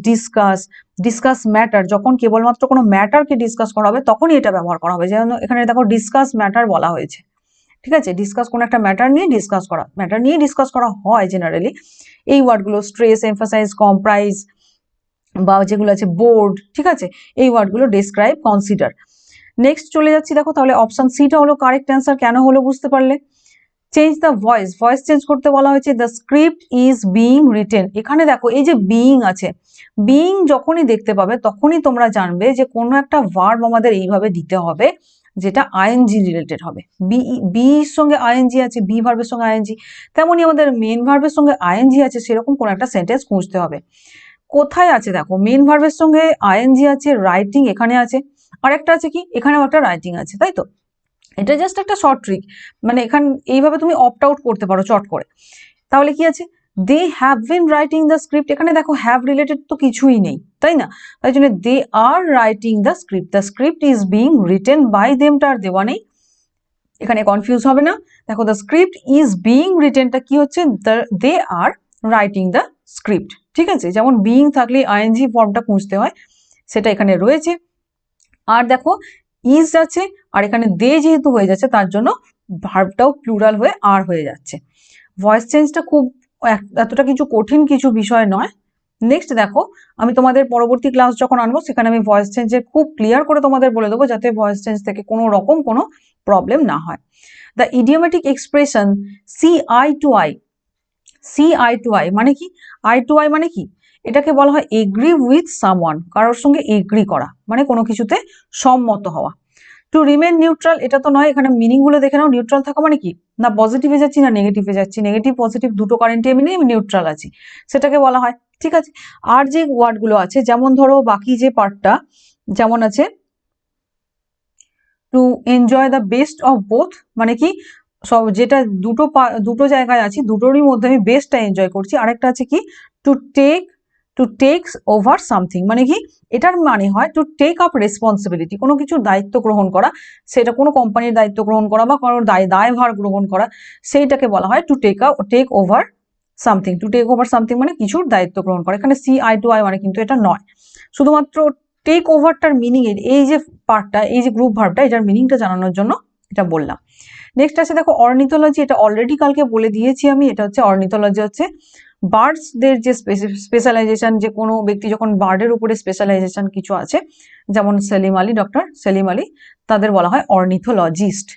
ডিসকাস ম্যাটার, যখন কেবলমাত্র কোনো ম্যাটারকে ডিসকাস করা হবে তখনই এটা ব্যবহার করা হবে, যেমন এখানে দেখো ডিসকাস ম্যাটার বলা হয়েছে, ঠিক আছে, ডিসকাস কোনো একটা ম্যাটার নিয়ে ডিসকাস করা হয় জেনারেলি। এই ওয়ার্ডগুলো স্ট্রেস, এমফাসাইজ, কম্প্রাইজ, বা যেগুলো আছে বোর্ড, ঠিক আছে, এই ওয়ার্ডগুলো ডেসক্রাইব, কনসিডার। নেক্সট চলে যাচ্ছি, দেখো তাহলে অপশন সিটা হলো কারেক্ট অ্যান্সার, কেন হলো বুঝতে পারলে। চেঞ্জ দ্য ভয়েস চেঞ্জ করতে বলা হয়েছে, the script is being written, এখানে দেখো এই যে বিইং আছে, বিইং যখনই দেখতে পাবে তখনই তোমরা জানবে যে কোনো একটা ভার্ব আমাদের এইভাবে দিতে হবে যেটা আইএনজি রিলেটেড হবে, বির সঙ্গে আইএনজি আছে, বি ভার্বের সঙ্গে আইএনজি, তেমনই আমাদের মেন ভার্বের সঙ্গে আইএনজি আছে, সেরকম কোনো একটা সেন্টেন্স খুঁজতে হবে। কোথায় আছে দেখো, মেন ভার্বের সঙ্গে আইএনজি আছে, রাইটিং এখানে আছে, আর একটা আছে কি এখানেও একটা রাইটিং আছে, তাই তো? এটা জাস্ট একটা শর্ট ট্রিক, মানে এখানে এইভাবে তুমি অপ্ট আউট করতে পারো চট করে। তাহলে কি আছে, they have been writing the script, এখানে দেখো হ্যাভ রিলেটেড তো কিছুই নেই, তাই না? তাই জন্য they are writing the script is being written by দেমটা আর দেওয়া নেই, এখানে কনফিউজ হবে না। দেখো দ্য স্ক্রিপ্ট ইজ বিং রিটেনটা কি হচ্ছে, they are writing the script, ঠিক আছে? যেমন বিং থাকলে আইএনজি ফর্মটা খুঁজতে হয়, সেটা এখানে রয়েছে। আর দেখো ইজ আছে, আর এখানে দে যেহেতু হয়ে যাচ্ছে তার জন্য ভার্বটাও প্লুরাল হয়ে আর হয়ে যাচ্ছে। ভয়েস চেঞ্জটা খুব এতটা কিছু কঠিন কিছু বিষয় নয়। নেক্সট দেখো, আমি তোমাদের পরবর্তী ক্লাস যখন আনবো সেখানে আমি ভয়েস চেঞ্জের খুব ক্লিয়ার করে তোমাদের বলে দেবো, যাতে ভয়েস চেঞ্জ থেকে কোনো রকম কোনো প্রবলেম না হয়। The idiomatic expression see eye to eye, see eye to eye মানে কি? আই টু আই মানে কি? এটাকে বলা হয় এগ্রি উইথ সামওয়ান, কারোর সঙ্গে এগ্রি করা, মানে কোনো কিছুতে সম্মত হওয়া। টু রিমেন নিউট্রাল, এটা তো নয়, এখানে মিনিং গুলো দেখে নাও। নিউট্রাল থাকা মানে কি, না পজিটিভে যাচ্ছি না নেগেটিভে যাচ্ছি, নেগেটিভ পজিটিভ দুটো কারেন্টে আমি নিউট্রাল আছি, সেটাকে বলা হয়, ঠিক আছে? আর যে ওয়ার্ড গুলো আছে, যেমন ধরো বাকি যে পার্টটা যেমন আছে, to enjoy the best of both মানে কি, সব যেটা দুটো জায়গায় আছি দুটোরই মধ্যে আমি বেস্টটা এনজয় করছি। আরেকটা আছে কি, টু টেক ওভার সামথিং মানে কি, এটার মানে হয় টু টেক আপ রেসপন্সিবিলিটি, কোনো কিছুর দায়িত্ব গ্রহণ করা, সেটা কোনো কোম্পানির দায়িত্ব গ্রহণ করা বা কোনো দায়ভার গ্রহণ করা, সেইটাকে বলা হয় to take over something. To take over something মানে কিছুর দায়িত্ব গ্রহণ করা। এখানে সি আই টু আই মানে কিন্তু এটা নয়, শুধুমাত্র টেক ওভারটার মিনিং, এই যে পার্টটা, এই যে গ্রুপ ভার্বটা, এটার মিনিংটা জানানোর জন্য এটা বললাম। নেক্সট আছে দেখো অর্নিথোলজি, এটা অলরেডি কালকে বলে দিয়েছি আমি। এটা হচ্ছে অর্নিথোলজি হচ্ছে বার্ডসদের যে স্পেশালাইজেশন, যে কোনো ব্যক্তি যখন বার্ডের উপরে স্পেশালাইজেশন কিছু আছে, যেমন সেলিম আলী, ডক্টর সেলিম আলী, তাদের বলা হয় অর্নিথোলজিস্ট।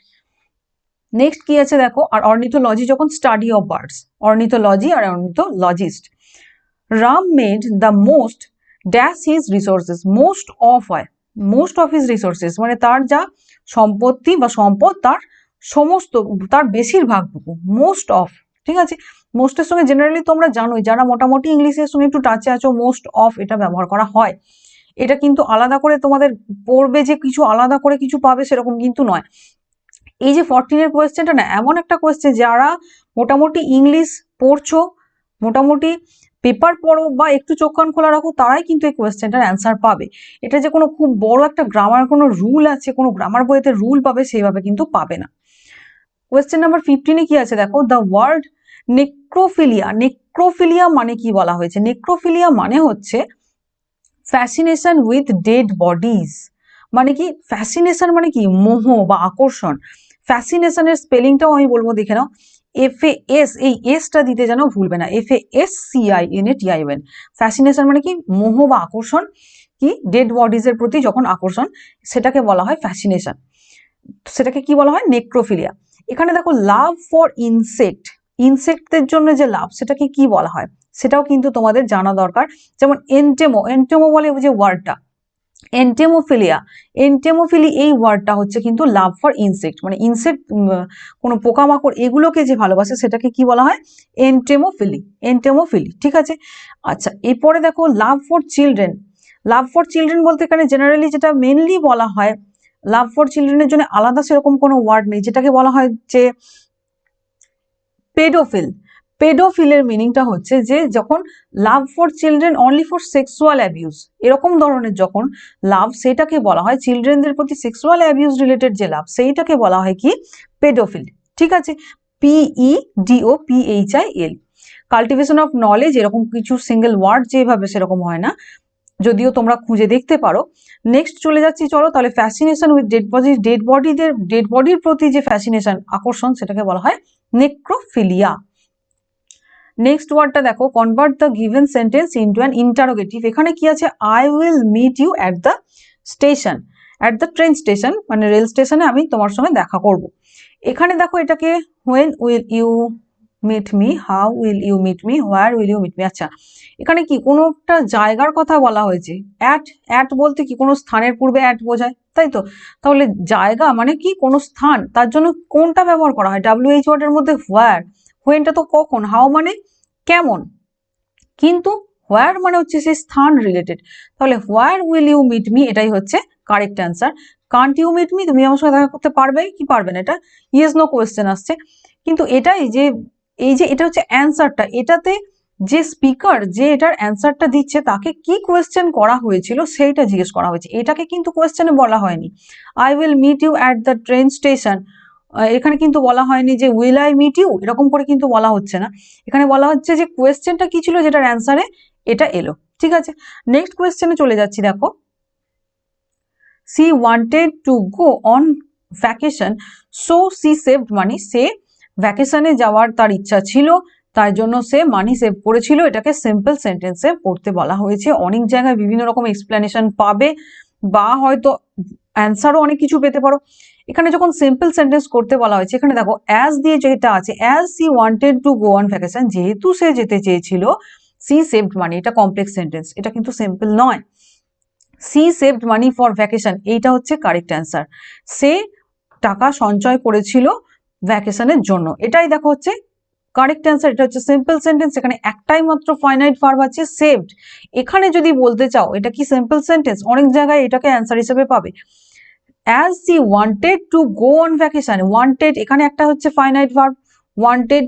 নেক্সট কি আছে দেখো, আর অর্নিথোলজি যখন স্টাডি অফ বার্ডস, অর্নিথোলজি আর ornithologist. Ram made the most dash his resources, most of হয়, মোস্ট অফ হিজ রিসোর্সেস মানে তার যা সম্পত্তি বা সম্পদ, তার সমস্ত, তার বেশিরভাগটুকু, মোস্ট অফ, ঠিক আছে? মোস্টের সঙ্গে জেনারেলি তোমরা জানোই, যারা মোটামুটি ইংলিশের সঙ্গে একটু টাচে আছো, মোস্ট অফ এটা ব্যবহার করা হয়। এটা কিন্তু আলাদা করে তোমাদের পড়বে যে কিছু আলাদা করে কিছু পাবে সেরকম কিন্তু নয়। এই যে 14 কোয়েশ্চেনটা না, এমন একটা কোয়েশ্চেন যারা মোটামুটি ইংলিশ পড়ছো, মোটামুটি পেপার পড়ো বা একটু চোখ কান খোলা রাখো, তারাই কিন্তু এই কোয়েশ্চেনটার অ্যান্সার পাবে। এটা যে কোনো খুব বড় একটা গ্রামার, কোনো রুল আছে, কোনো গ্রামার বইতে রুল পাবে সেইভাবে কিন্তু পাবে না। কোয়েশ্চেন নাম্বার 15 কি আছে দেখো, দ্য ওয়ার্ড নেক্রোফিলিয়া, নেক্রোফিলিয়া মানে কি বলা হয়েছে? নেক্রোফিলিয়া মানে হচ্ছে ফ্যাসিনেশন উইথ ডেড বডিজ, মানে কি ফ্যাসিনেশন মানে কি, মোহ বা আকর্ষণ। ফ্যাসিনেশনের স্পেলিংটাও আমি বলবো, দেখে নাও, FAS, এই এসটা দিতে যেন ভুলবে না, FASCINATION। ফ্যাসিনেশন মানে কি, মোহ বা আকর্ষণ, কি ডেড বডিজের প্রতি যখন আকর্ষণ, সেটাকে বলা হয় ফ্যাসিনেশন, সেটাকে কি বলা হয়, নেক্রোফিলিয়া। এখানে দেখো লাভ ফর ইনসেক্ট, ইনসেক্টদের জন্য যে লাভ, সেটাকে কি বলা হয় সেটাও কিন্তু তোমাদের জানা দরকার। যেমন এন্টেমো, এন্টেমো বলে যে ওয়ার্ডটা, এন্টেমোফিলিয়া, এন্টেমোফিলি এই ওয়ার্ডটা হচ্ছে কিন্তু লাভ ফর ইনসেক্ট, মানে ইনসেক্ট, কোনো পোকামাকড় এগুলোকে যে ভালোবাসে সেটাকে কি বলা হয়, এন্টেমোফিলি, এন্টেমোফিলি, ঠিক আছে? আচ্ছা, এরপরে দেখো love for children, love for children বলতে এখানে জেনারেলি যেটা মেনলি বলা হয়, লাভ ফর চিলড্রেনের জন্য আলাদা সেরকম কোনো ওয়ার্ড নেই, যেটাকে বলা হয় যে পেডোফিল। পেডোফিলের মিনিংটা হচ্ছে যে যখন love for children only for sexual abuse, এরকম ধরনের যখন লাভ, সেটাকে বলা হয় চিলড্রেনদের প্রতি সেক্সুয়াল অ্যাবিউজ রিলেটেড যে লাভ, সেইটাকে বলা হয় কি, পেডোফিল, ঠিক আছে? PEDOPHIL। কাল্টিভেশন অফ নলেজ, এরকম কিছু সিঙ্গেল ওয়ার্ড যেভাবে সেরকম হয় না, যদিও তোমরা খুঁজে দেখতে পারো। নেক্সট চলে যাচ্ছি, চলো তাহলে fascination with dead body, dead বডির প্রতি যে ফ্যাসিনেশন, আকর্ষণ, সেটাকে বলা হয় নেক্রোফিলিয়া। নেক্সট ওয়ার্ডটা দেখো, convert the given sentence into an interrogative. এখানে কি আছে, I will meet you at the station, at the train station মানে রেল স্টেশনে আমি তোমার সঙ্গে দেখা করব। এখানে দেখো এটাকে when will you meet me, how will you meet me, where will you meet me. আচ্ছা, এখানে কি কোনো একটা জায়গার কথা বলা হয়েছে, অ্যাট বলতে কি কোনো স্থানের পূর্বে অ্যাট বোঝায়, তাই তো? তাহলে জায়গা মানে কি কোনো স্থান, তার জন্য কোনটা ব্যবহার করা হয়, WH ওয়ার্ডের মধ্যে হোয়ার, হোয়েনটা তো কখন, হাউ মানে কেমন, কিন্তু হোয়ার মানে হচ্ছে সেই স্থান রিলেটেড, তাহলে where will you meet me এটাই হচ্ছে correct answer. Can't you meet me, তুমি আমার সঙ্গে দেখা করতে পারবে কি পারবে না, এটা ইয়েস নো কোয়েশ্চেন আসছে। কিন্তু এটাই যে এই যে এটা হচ্ছে অ্যান্সারটা, এটাতে যে স্পিকার যে এটার অ্যান্সারটা দিচ্ছে তাকে কি কোয়েশ্চেন করা হয়েছিল সেইটা জিজ্ঞেস করা হয়েছে, এটাকে কিন্তু কোয়েশ্চেনে বলা হয়নি I will meet you at the train station, এখানে কিন্তু বলা হয়নি যে উইল আই মিট ইউ, এরকম করে কিন্তু বলা হচ্ছে না, এখানে বলা হচ্ছে যে কোয়েশ্চেনটা কি ছিল যেটার অ্যান্সারে এটা এলো। ঠিক আছে, নেক্সট কোয়েশ্চেনে চলে যাচ্ছি। দেখো, she wanted to go on vacation so she saved money, সে ভ্যাকেশনে যাওয়ার তার ইচ্ছা ছিল তার জন্য সে মানি সেভ করেছিল, এটাকে সিম্পল সেন্টেন্সে পড়তে বলা হয়েছে। অনেক জায়গায় বিভিন্ন রকম এক্সপ্লেনেশন পাবে বা হয়তো অ্যান্সারও অনেক কিছু পেতে পারো। এখানে যখন সিম্পল সেন্টেন্স করতে বলা হয়েছে, এখানে দেখো অ্যাজ দিয়ে যেটা আছে, as she wanted to go on vacation, যেহেতু সে যেতে চেয়েছিল, সি সেভড মানি, এটা কমপ্লেক্স সেন্টেন্স, এটা কিন্তু সিম্পল নয়। She saved money for vacation, এইটা হচ্ছে কারেক্ট অ্যান্সার, সে টাকা সঞ্চয় করেছিল ভ্যাকেশনের জন্য, এটাই দেখো হচ্ছে কারেক্ট অ্যান্সার। এটা হচ্ছে সিম্পল সেন্টেন্স, এখানে একটাই মাত্র ফাইনাইট ভার্ব আছে সেভড। এখানে যদি বলতে চাও এটা কি সিম্পল সেন্টেন্স, অনেক জায়গায় এটাকে অ্যান্সার হিসেবে পাবে। As she wanted to go on vacation, wanted এখানে একটা হচ্ছে ফাইনাইট ভার্ব ওয়ান্টেড,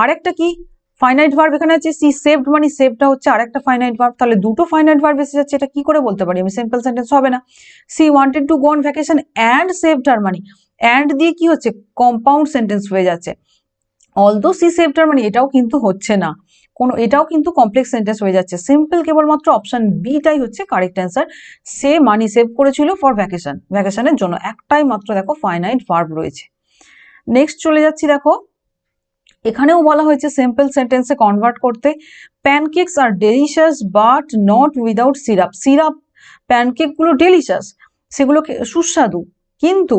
আরেকটা কি ফাইনাইট ভার্ব এখানে আছে সি সেভড মানে সেভটা হচ্ছে আরেকটা ফাইনাইট ভার্ব, তাহলে দুটো ফাইনাইট ভার্ব এসে যাচ্ছে, এটা কি করে বলতে পারি আমি, সিম্পল সেন্টেন্স হবে না। C wanted to go on vacation and saved her money, and দিয়ে কি হচ্ছে কম্পাউন্ড সেন্টেন্স হয়ে যাচ্ছে, অলদো সি সেভড হার মানি এটাও কিন্তু হচ্ছে না, কোনো এটাও কিন্তু কমপ্লেক্স সেন্টেন্স হয়ে যাচ্ছে। সিম্পল কেবলমাত্র অপশন বিটাই হচ্ছে কারেক্ট অ্যান্সার, সে মানি সেভ করেছিল ফর ভ্যাকেশন, ভ্যাকেশনের জন্য, একটাই মাত্র দেখো ফাইনাইট ভার্ব রয়েছে। নেক্সট চলে যাচ্ছি, দেখো এখানেও বলা হয়েছে সিম্পল সেন্টেন্সে কনভার্ট করতে, pancakes are delicious but not without syrup, syrup প্যানকেকগুলো ডেলিশিয়াস, সেগুলো সুস্বাদু কিন্তু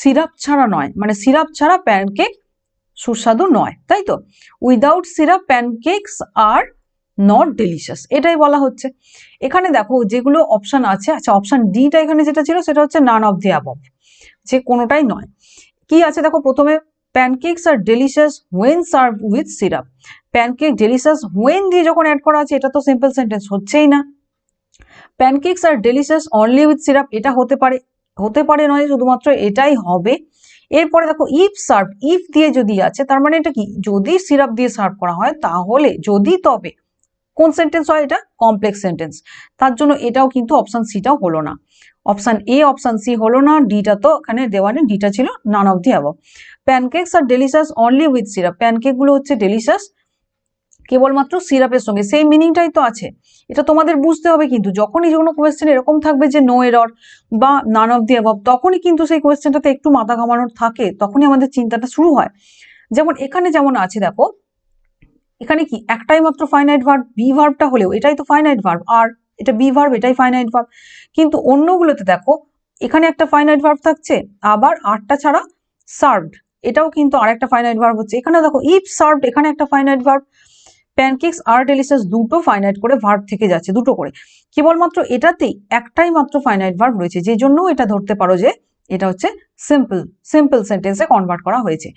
সিরাপ ছাড়া নয়, মানে সিরাপ ছাড়া প্যানকেক সুস্বাদু নয়, তাই তো, without syrup pancakes are not delicious, এটাই বলা হচ্ছে। এখানে দেখো যেগুলো অপশন আছে, আচ্ছা অপশন ডিটা এখানে যেটা ছিল সেটা হচ্ছে নান অফ দি অ্যাবভ, যে কোনোটাই নয়। কি আছে দেখো, প্রথমে pancakes are delicious when serve with syrup, pancake delicious when দিয়ে যখন অ্যাড করা আছে এটা তো সিম্পল সেন্টেন্স হচ্ছেই না। Pancakes are delicious only with syrup, এটা হতে পারে নয়, শুধুমাত্র এটাই হবে। এরপরে দেখো ইফ সার্ভ, ইফ দিয়ে যদি আছে তার মানে এটা কি, যদি সিরাপ দিয়ে সার্ভ করা হয় তাহলে, যদি তবে, কোন সেন্টেন্স হয় এটা, কমপ্লেক্স সেন্টেন্স, তার জন্য এটাও কিন্তু অপশন সিটাও হলো না, অপশন এ অপশন সি হলো না, ডিটা তো এখানে দেওয়া নেই, ডিটা ছিল none of the above. Pancakes are delicious only with syrup, pancake গুলো হচ্ছে ডেলিশিয়াস কেবলমাত্র সিরাপের সঙ্গে, সেই মিনিংটাই তো আছে, এটা তোমাদের বুঝতে হবে। কিন্তু যখনই কোনো কোয়েশ্চেন এরকম থাকবে যে নো এরর বা নান অফ দি অ্যাবভ, তখনই কিন্তু সেই কোয়েশ্চেনটাতে একটু মাথা ঘামানোর থাকে, তখনই আমাদের চিন্তাটা শুরু হয়। যেমন এখানে যেমন আছে দেখো, এখানে কি একটাই মাত্র ফাইনাইট ভার্ব, বি ভার্বটা হলেও এটাই তো ফাইনাইট ভার্ব, আর এটা বি ভার্ব, এটাই ফাইনাইট ভার্ব। কিন্তু অন্যগুলোতে দেখো এখানে একটা ফাইনাইট ভার্ব থাকছে, আবার আরটা ছাড়া সার্ভড, এটাও কিন্তু আরেকটা ফাইনাইট ভার্ব হচ্ছে। এখানে দেখো ইফ সার্ভড, এখানে একটা finite verb, pancakes are delicious দুটো ফাইনাইট করে ভার্ব থেকে যাচ্ছে, দুটো করে, কেবলমাত্র এটাতেই একটাই মাত্র ফাইনাইট ভার্ব রয়েছে, যে জন্য এটা ধরতে পারো যে এটা হচ্ছে সিম্পল সেন্টেন্সে কনভার্ট করা হয়েছে।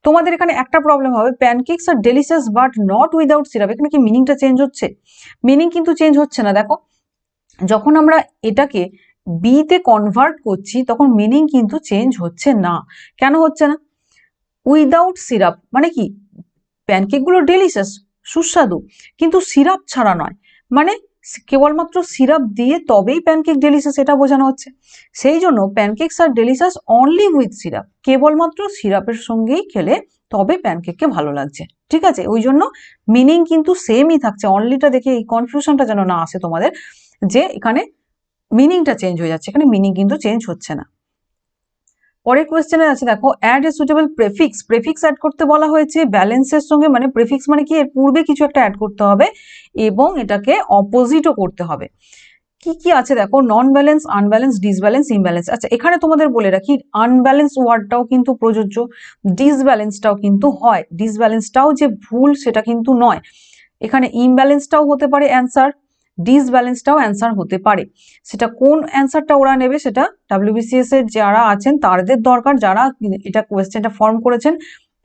তোমাদের এখানে একটা প্রবলেম হবে, pancakes are delicious but not without syrup, এখানে কি মিনিংটা চেঞ্জ হচ্ছে, মিনিং কিন্তু চেঞ্জ হচ্ছে না। দেখো যখন আমরা এটাকে বিতে কনভার্ট করছি তখন মিনিং কিন্তু চেঞ্জ হচ্ছে না, কেন হচ্ছে না, উইদাউট সিরাপ মানে কি, প্যানকেকগুলো ডেলিশিয়াস সুস্বাদু কিন্তু সিরাপ ছাড়া নয়, মানে কেবলমাত্র সিরাপ দিয়ে তবেই প্যানকেক ডেলিশিয়াস এটা বোঝানো হচ্ছে। সেই জন্য pancakes are delicious only with syrup, কেবলমাত্র সিরাপের সঙ্গেই খেলে তবে প্যানকেককে ভালো লাগছে। ঠিক আছে, ওই জন্য মিনিং কিন্তু সেমই থাকছে, অনলিটা দেখে এই কনফিউশনটা যেন না আসে তোমাদের যে এখানে মিনিংটা চেঞ্জ হয়ে যাচ্ছে, এখানে মিনিং কিন্তু চেঞ্জ হচ্ছে না। পরের কোয়েশ্চেনে আছে দেখো, add a suitable prefix, prefix add করতে বলা হয়েছে ব্যালেন্সের সঙ্গে, মানে প্রেফিক্স মানে কি, এর পূর্বে কিছু একটা অ্যাড করতে হবে এবং এটাকে অপোজিটও করতে হবে। কি কি আছে দেখো, নন ব্যালেন্স, আনব্যালেন্স, ডিসব্যালেন্স, ইমব্যালেন্স। আচ্ছা এখানে তোমাদের বলে রাখি আনব্যালেন্স ওয়ার্ডটাও কিন্তু প্রযোজ্য, ডিসব্যালেন্সটাও কিন্তু হয়, ডিসব্যালেন্সটাও যে ভুল সেটা কিন্তু নয়, এখানে ইমব্যালেন্সটাও হতে পারে অ্যান্সার, ডিসব্যালেন্সটাও অ্যান্সার হতে পারে। সেটা কোন অ্যান্সারটা ওরা নেবে সেটা WBCS এর যারা আছেন তাদের দরকার, যারা এটা কোয়েশ্চেনটা ফর্ম করেছেন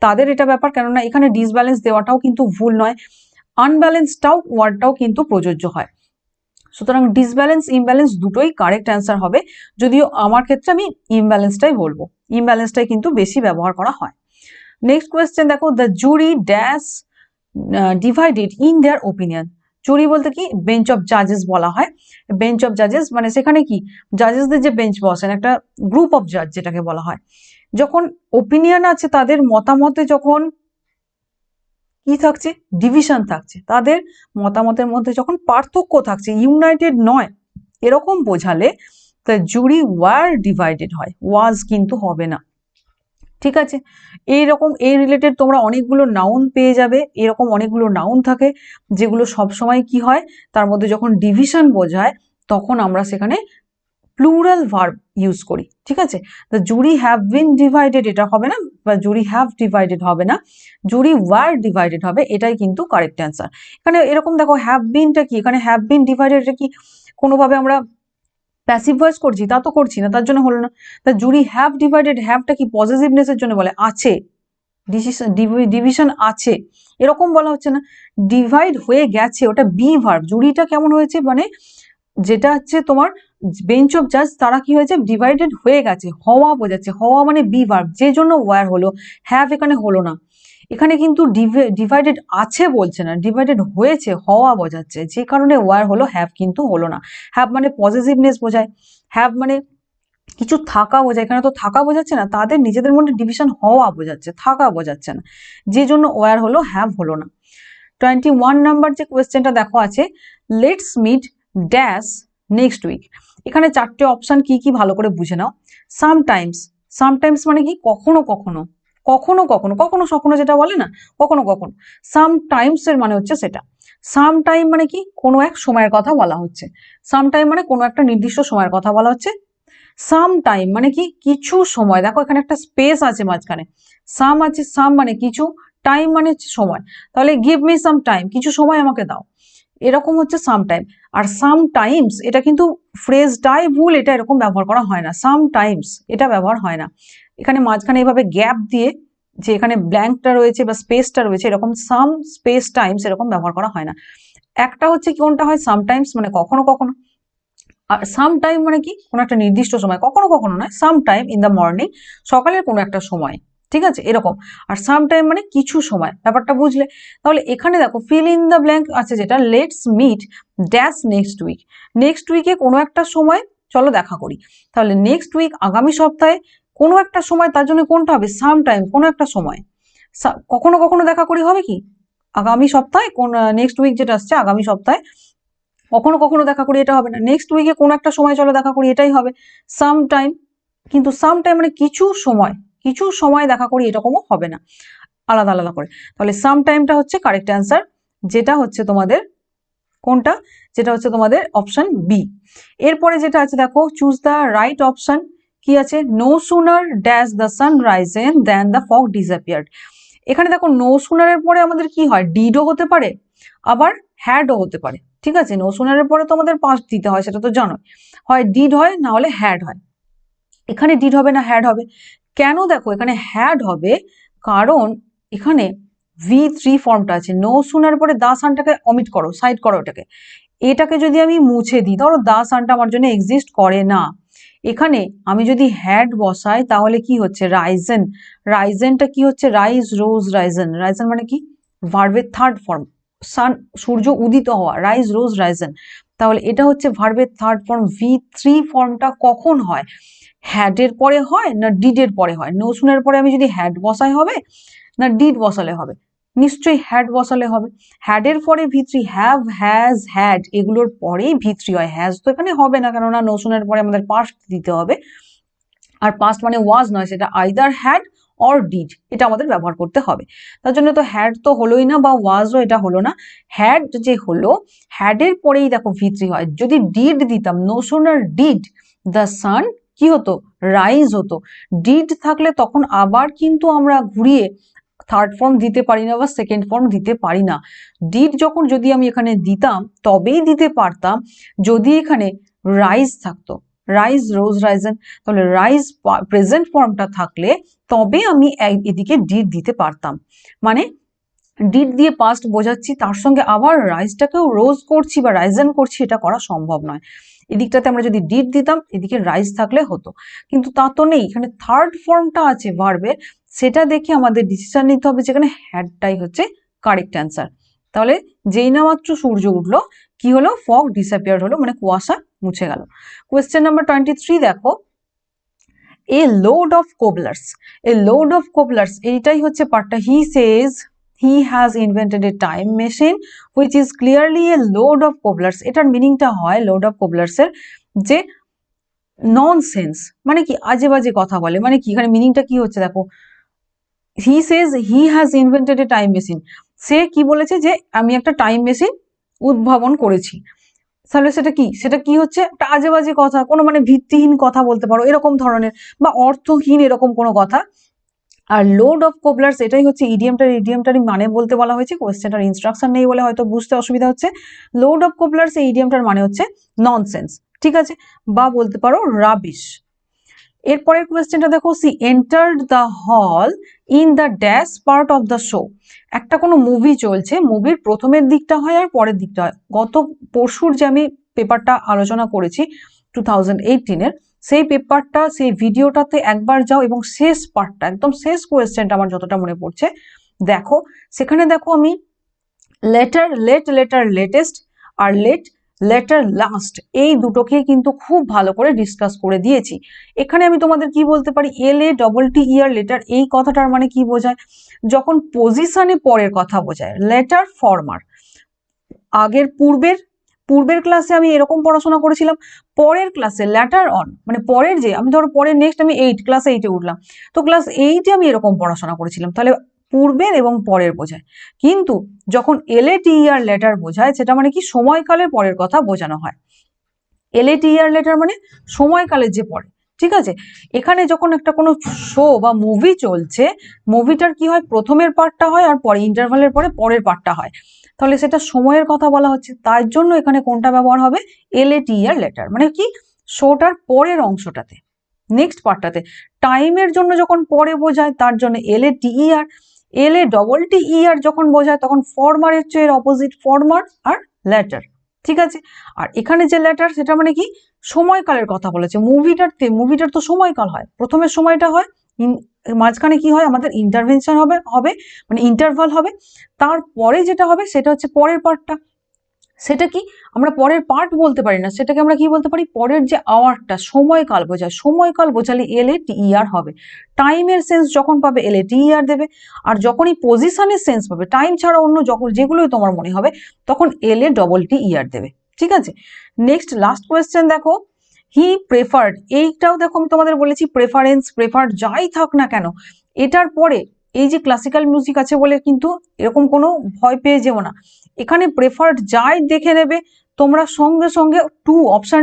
তাদের এটা ব্যাপার, কেননা এখানে ডিসব্যালেন্স দেওয়াটাও কিন্তু ভুল নয়। আনব্যালেন্সডটাও ওয়ার্ডটাও কিন্তু প্রযোজ্য হয়। সুতরাং ডিসব্যালেন্স ইমব্যালেন্স দুটোই কারেক্ট অ্যান্সার হবে, যদিও আমার ক্ষেত্রে আমি ইমব্যালেন্সটাই বলবো, ইমব্যালেন্সটাই কিন্তু বেশি ব্যবহার করা হয়। নেক্সট কোয়েশ্চেন দেখো, the jury dash divided in their opinion. Jury বলতে কি বেঞ্চ অফ জাজেস বলা হয়। বেঞ্চ অফ জাজেস মানে সেখানে কি জাজেসদের যে বেঞ্চ বসেন, একটা গ্রুপ অফ জাজ যেটাকে বলা হয়, যখন ওপিনিয়ন আছে তাদের মতামতে যখন কি থাকছে, ডিভিশন থাকছে, তাদের মতামতের মধ্যে যখন পার্থক্য থাকছে, ইউনাইটেড নয়, এরকম বোঝালে দ্য জুরি ওয়ার ডিভাইডেড হয়, ওয়াজ কিন্তু হবে না। ঠিক আছে, এইরকম এই রিলেটেড তোমরা অনেকগুলো নাউন পেয়ে যাবে, এরকম অনেকগুলো নাউন থাকে যেগুলো সবসময় কি হয়, তার মধ্যে যখন ডিভিশন বোঝায় তখন আমরা সেখানে প্লুরাল ভার্ব ইউজ করি। ঠিক আছে, the jury have been divided এটা হবে না, বা জুরি হ্যাভ ডিভাইডেড হবে না, জুরি ওয়ার ডিভাইডেড হবে, এটাই কিন্তু কারেক্ট অ্যান্সার। এখানে এরকম দেখো হ্যাভ বিনটা কি, এখানে হ্যাভ বিন ডিভাইডেড এটা কি কোনোভাবে আমরা প্যাসিভ ভয়েস করছি? তা তো করছি না, তার জন্য হলো না। দ্য জুরি হ্যাভ ডিভাইডেড, হ্যাভটা কি পজিটিভনেসের জন্য বলে, আছে, ডিভিশন আছে, এরকম বলা হচ্ছে না। ডিভাইড হয়ে গেছে, ওটা বি ভার্ব। জুরিটা কেমন হয়েছে, মানে যেটা হচ্ছে তোমার বেঞ্চ অফ জাজ, তারা কি হয়েছে, ডিভাইডেড হয়ে গেছে, হওয়া বোঝাচ্ছে, হওয়া মানে বি ভার্ব, যে জন্য ওয়ার হলো, হ্যাভ এখানে হলো না। এখানে কিন্তু ডিভাইডেড আছে বলছে না, ডিভাইডেড হয়েছে, হওয়া বোঝাচ্ছে, যে কারণে ওয়ার হলো, হ্যাভ কিন্তু হলো না। হ্যাভ মানে পজিটিভনেস বোঝায়, হ্যাভ মানে কিছু থাকা বোঝায়, এখানে তো থাকা বোঝাচ্ছে না, তাদের নিজেদের মধ্যে ডিভিশন হওয়া বোঝাচ্ছে, থাকা বোঝাচ্ছে না, যে জন্য ওয়ার হলো, হ্যাভ হলো না। 21 নাম্বার যে কোয়েশ্চেনটা দেখো আছে, let's meet dash next week. এখানে চারটে অপশন কি কি ভালো করে বুঝে নাও। সামটাইমস, সামটাইমস মানে কি কখনো কখনো, কখনো কখনো, কখনো কখনো যেটা বলে না, কখনো কখনো। সামটাইমস এর মানে হচ্ছে সেটা। সাম টাইম মানে কি কোনো এক সময়ের কথা বলা হচ্ছে, সাম টাইম মানে কোনো একটা নির্দিষ্ট সময়ের কথা বলা হচ্ছে। সাম টাইম মানে কি কিছু সময়, দেখো এখানে একটা স্পেস আছে মাঝখানে, সাম আছে, সাম মানে কিছু, টাইম মানে সময়, তাহলে গিভ মি সাম টাইম, কিছু সময় আমাকে দাও, এরকম হচ্ছে সাম টাইম। আর সাম টাইমস এটা কিন্তু ফ্রেজটাই ভুল, এটা এরকম ব্যবহার করা হয় না, সাম টাইমস এটা ব্যবহার হয় না। এখানে মাঝখানে এইভাবে গ্যাপ দিয়ে যে এখানে ব্ল্যাঙ্কটা রয়েছে বা স্পেসটা রয়েছে, এরকম সাম স্পেস টাইমস এরকম ব্যবহার করা হয় না। একটা হচ্ছে কোনটা হয়, সাম টাইমস মানে কখনো কখনো, আর সাম টাইম মানে কি কোনো একটা নির্দিষ্ট সময়, কখনো কখনো নয়, some time in the morning, সকালের কোনো একটা সময়। ঠিক আছে, এরকম। আর সাম টাইম মানে কিছু সময়, ব্যাপারটা বুঝলে? তাহলে এখানে দেখো ফিল ইন দ্য ব্ল্যাঙ্ক আছে যেটা, let's meet dash next week, next উইকে কোনো একটা সময় চলো দেখা করি। তাহলে নেক্সট উইক আগামী সপ্তাহে কোনো একটা সময়, তার জন্য কোনটা হবে, সাম টাইম, কোনো একটা সময়। কখনো কখনো দেখা করি হবে কি আগামী সপ্তাহে, কোন নেক্সট উইক যেটা আসছে আগামী সপ্তাহে, কখনো কখনো দেখা করি এটা হবে না, নেক্সট উইকে কোনো একটা সময় চলো দেখা করি, এটাই হবে সাম টাইম। কিন্তু সাম টাইম মানে কিছু সময়, কিছু সময় দেখা করি এরকমও হবে না, আলাদা আলাদা করে। তাহলে সাম টাইমটা হচ্ছে কারেক্ট অ্যান্সার, যেটা হচ্ছে তোমাদের কোনটা, যেটা হচ্ছে তোমাদের অপশন বি। এরপরে যেটা আছে দেখো, চুজ দ্য রাইট অপশন। কি আছে, no sooner dash the sun risen then the fog disappeared. এখানে দেখো নো সুনারের পরে আমাদের কি হয়, ডিডও হতে পারে, আবার হ্যাডও হতে পারে। ঠিক আছে, নো সুনারের পরে তো আমাদের পাস্ট দিতে হয়, সেটা তো জানো, হয় ডিড হয় না হলে হ্যাড হয়। এখানে ডিড হবে না হ্যাড হবে, কেন দেখো এখানে হ্যাড হবে, কারণ এখানে V3 ফর্মটা আছে, নো সুনার পরে দা সানটাকে অমিট করো, সাইড করো এটাকে, এটাকে যদি আমি মুছে দিই, ধরো দা সানটা আমার জন্য এক্সিস্ট করে না, এখানে আমি যদি হ্যাড বসাই তাহলে কি হচ্ছে, রাইজেন, রাইজেনটা কি হচ্ছে, রাইজ রোজ রাইজেন, রাইজেন মানে কি ভার্বের থার্ড ফর্ম, সান সূর্য উদিত হওয়া, রাইজ রোজ রাইজেন, তাহলে এটা হচ্ছে ভার্বের থার্ড ফর্ম। V3 ফর্মটা কখন হয়, হ্যাডের পরে হয় না ডিডের পরে হয়, নো সুনের পরে আমি যদি হ্যাড বসাই হবে না ডিড বসালে হবে, নিশ্চয়ই হ্যাড বসালে হবে। হ্যাডের পরে V3, হ্যাভ, হ্যাজ, হ্যাড এগুলোর পরেই V3 হয়, হ্যাজ তো এখানে হবে না, কেননা নো সুনের পরে আমাদের পাস্ট দিতে হবে, আর পাস্ট মানে ওয়াজ নয়, সেটা আইদার হ্যাড অর ডিড, এটা আমাদের ব্যবহার করতে হবে। তার জন্য তো হ্যাড তো হলোই না, বা ওয়াজও এটা হলো না, হ্যাড যে হলো, হ্যাডের পরেই দেখো V3 হয়। যদি ডিড দিতাম, no sooner did the sun কি হতো, রাইজ হতো। ডিড থাকলে তখন আবার কিন্তু আমরা ঘুরিয়ে থার্ড ফর্ম দিতে পারি না বা সেকেন্ড ফর্ম দিতে পারি না। ডিড যখন যদি আমি এখানে দিতাম তবেই দিতে পারতাম যদি এখানে রাইজ থাকতো, রাইজ রোজ রাইজেন, তাহলে রাইজ প্রেজেন্ট ফর্মটা থাকলে তবে আমি এদিকে ডিড দিতে পারতাম। মানে ডিড দিয়ে পাস্ট বোঝাচ্ছি, তার সঙ্গে আবার রাইজটাকেও রোজ করছি বা রাইজেন করছি, এটা করা সম্ভব নয়। এদিকটাতে আমরা যদি ডিড দিতাম, এদিকে রাইজ থাকলে হতো, কিন্তু তা তো নেই। এখানে থার্ড ফর্মটা আছে ভার্বের, সেটা দেখে আমাদের ডিসিশন নিতে হবে যেখানে হ্যাডটাই হচ্ছে কারেক্ট অ্যান্সার। তাহলে যেই না মাত্র সূর্য উঠলো, কি হলো, ফগ ডিসঅ্যাপিয়ার হলো, মানে কুয়াশা মুছে গেল। কোয়েশ্চেন নাম্বার 23 দেখো, a load of cobblers, a load of cobblers, এইটাই হচ্ছে পার্টটা। He says he has invented a time machine which is clearly a load of cobblers. এটার মিনিংটা হয় লোড অফ কোবলার্সের যে ননসেন্স, মানে কি আজে বাজে কথা বলে, মানে কি এখানে মিনিংটা কি হচ্ছে দেখো, he says he has invented a time machine, সে কি বলেছে যে আমি একটা টাইম মেশিন উদ্ভাবন করেছি। তাহলে সেটা কি হচ্ছে, একটা আজে বাজে কথা, কোনো মানে ভিত্তিহীন কথা বলতে পারো এরকম ধরনের, বা অর্থহীন এরকম কোনো কথা। আর লোড অফ কোবলার্স এটাই হচ্ছে ইডিয়ামটার মানে বলতে বলা হয়েছে। কোয়েশ্চেনটার ইনস্ট্রাকশন নেই বলে হয়তো বুঝতে অসুবিধা হচ্ছে। লোড অফ কোবলার্স এই ইডিয়ামটার মানে হচ্ছে ননসেন্স, ঠিক আছে, বা বলতে পারো রাবিশ। এরপরের কোয়েশ্চেনটা দেখো, she entered the hall in the dash part of the show. একটা কোনো মুভি চলছে, মুভির প্রথমের দিকটা হয় আর পরের দিকটা হয়। গত পরশুর যে আমি পেপারটা আলোচনা করেছি 2018-এর, সেই পেপারটা, সেই ভিডিওটাতে একবার যাও এবং শেষ পার্টটা, একদম শেষ কোয়েশ্চেনটা আমার যতটা মনে পড়ছে দেখো, সেখানে দেখো আমি লেটার লেটেস্ট আর লেটার লাস্ট এই দুটোকে কিন্তু খুব ভালো করে ডিসকাস করে দিয়েছি। এখানে আমি তোমাদের কি বলতে পারি, LATTER লেটার, এই কথাটার মানে কি বোঝায়, যখন পজিশনে পরের কথা বোঝায়। লেটার ফর্মার, আগের পূর্বের ক্লাসে আমি এরকম পড়াশোনা করেছিলাম, পরের ক্লাসে ল্যাটার অন, মানে পরের যে আমি ধরো পরের নেক্সট আমি ক্লাস 8-এ উঠলাম, তো ক্লাস 8-এ আমি এরকম পড়াশোনা করেছিলাম, তাহলে পূর্বের এবং পরের বোঝায়। কিন্তু যখন LATER লেটার বোঝায়, সেটা মানে কি সময়কালের পরের কথা বোঝানো হয়। LATER লেটার মানে সময়কালের যে পরে, ঠিক আছে। এখানে যখন একটা কোনো শো বা মুভি চলছে, মুভিটার কি হয়, প্রথমের পার্টটা হয় আর পরে ইন্টারভালের পরে পরের পার্টটা হয়, তাহলে সেটা সময়ের কথা বলা হচ্ছে, তার জন্য এখানে কোনটা ব্যবহার হবে, LATER লেটার, মানে কি শোটার পরের অংশটাতে, নেক্সট পার্টটাতে। টাইমের জন্য যখন পরে বোঝায়, তার জন্য LATER। LATTER যখন বোঝায় তখন ফরমারের চেয়ে অপোজিট, ফরমার আর লেটার, ঠিক আছে। আর এখানে যে লেটার, সেটা মানে কি সময়কালের কথা বলেছে। মুভিটার তো সময়কাল হয়, প্রথমের সময়টা হয়, মাঝখানে কি হয় আমাদের ইন্টারভেনশন হবে মানে ইন্টারভাল হবে, তারপরে যেটা হবে সেটা হচ্ছে পরের পার্টটা। সেটা কি আমরা পরের পার্ট বলতে পারি না, সেটাকে আমরা কি বলতে পারি, পরের যে আওয়ারটা, সময়কাল বোঝায়, সময়কাল বোঝালে LATER হবে। টাইমের সেন্স যখন পাবে LATER দেবে, আর যখনই পজিশনের সেন্স পাবে, টাইম ছাড়া অন্য যখন যেগুলোই তোমার মনে হবে, তখন LATTER দেবে, ঠিক আছে। নেক্সট লাস্ট কোয়েশ্চেন দেখো, হি প্রেফার্ড, এইটাও দেখো আমি তোমাদের বলেছি প্রেফার্ড যাই থাক না কেন, এটার পরে এই যে ক্লাসিক্যাল মিউজিক আছে বলে কিন্তু এরকম কোনো ভয় পেয়ে যেও না। এখানে প্রেফার্ড যাই দেখে নেবে তোমরা, সঙ্গে সঙ্গে অপশন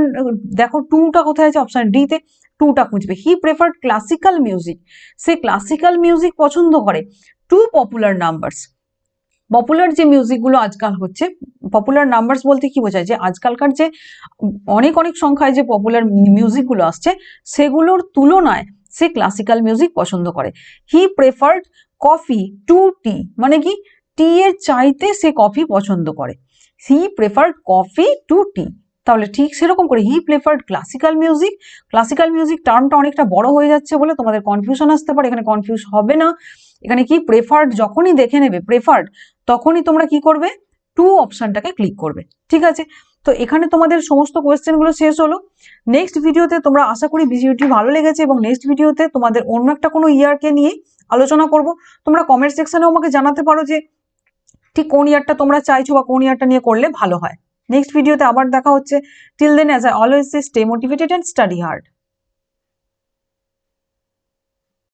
দেখো, টুটা কোথায় আছে, অপশন ডিতে টুটা খুঁজবে। হি প্রেফার্ড ক্লাসিক্যাল মিউজিক, সে ক্লাসিক্যাল মিউজিক পছন্দ করে, টু পপুলার নাম্বারস। পপুলার যে মিউজিকগুলো আজকাল হচ্ছে, পপুলার নাম্বারস বলতে কি বোঝায়, যে আজকালকার যে অনেক সংখ্যায় যে পপুলার মিউজিকগুলো আসছে, সেগুলোর তুলনায় সে ক্লাসিক্যাল মিউজিক পছন্দ করে। হি প্রেফার্ড কফি টু টি, মানে কি টি এর চাইতে সে কফি পছন্দ করে। হি প্রেফার্ড কফি টু টি, তাহলে ঠিক সেরকম করে হি প্রেফার্ড ক্লাসিক্যাল মিউজিক টার্মটা অনেকটা বড় হয়ে যাচ্ছে বলে তোমাদের কনফিউশন আসতে পারে, এখানে কনফিউজ হবে না। এখানে কি প্রেফার্ড যখনই দেখে নেবে প্রেফার্ড, তখনই তোমরা কি করবে, টু অপশনটাকে ক্লিক করবে, ঠিক আছে। তো এখানে তোমাদের সমস্ত কোয়েশ্চেনগুলো শেষ হলো। নেক্সট ভিডিওতে তোমরা, আশা করি ভিডিওটি ভালো লেগেছে, এবং নেক্সট ভিডিওতে তোমাদের অন্য একটা কোনো ইয়ারকে নিয়ে আলোচনা করব। তোমরা কমেন্ট সেকশনেও আমাকে জানাতে পারো যে ঠিক কোন ইয়ারটা তোমরা চাইছো বা কোন ইয়ারটা নিয়ে করলে ভালো হয়। নেক্সট ভিডিওতে আবার দেখা হচ্ছে। Till then, as I always say, stay motivated and study hard.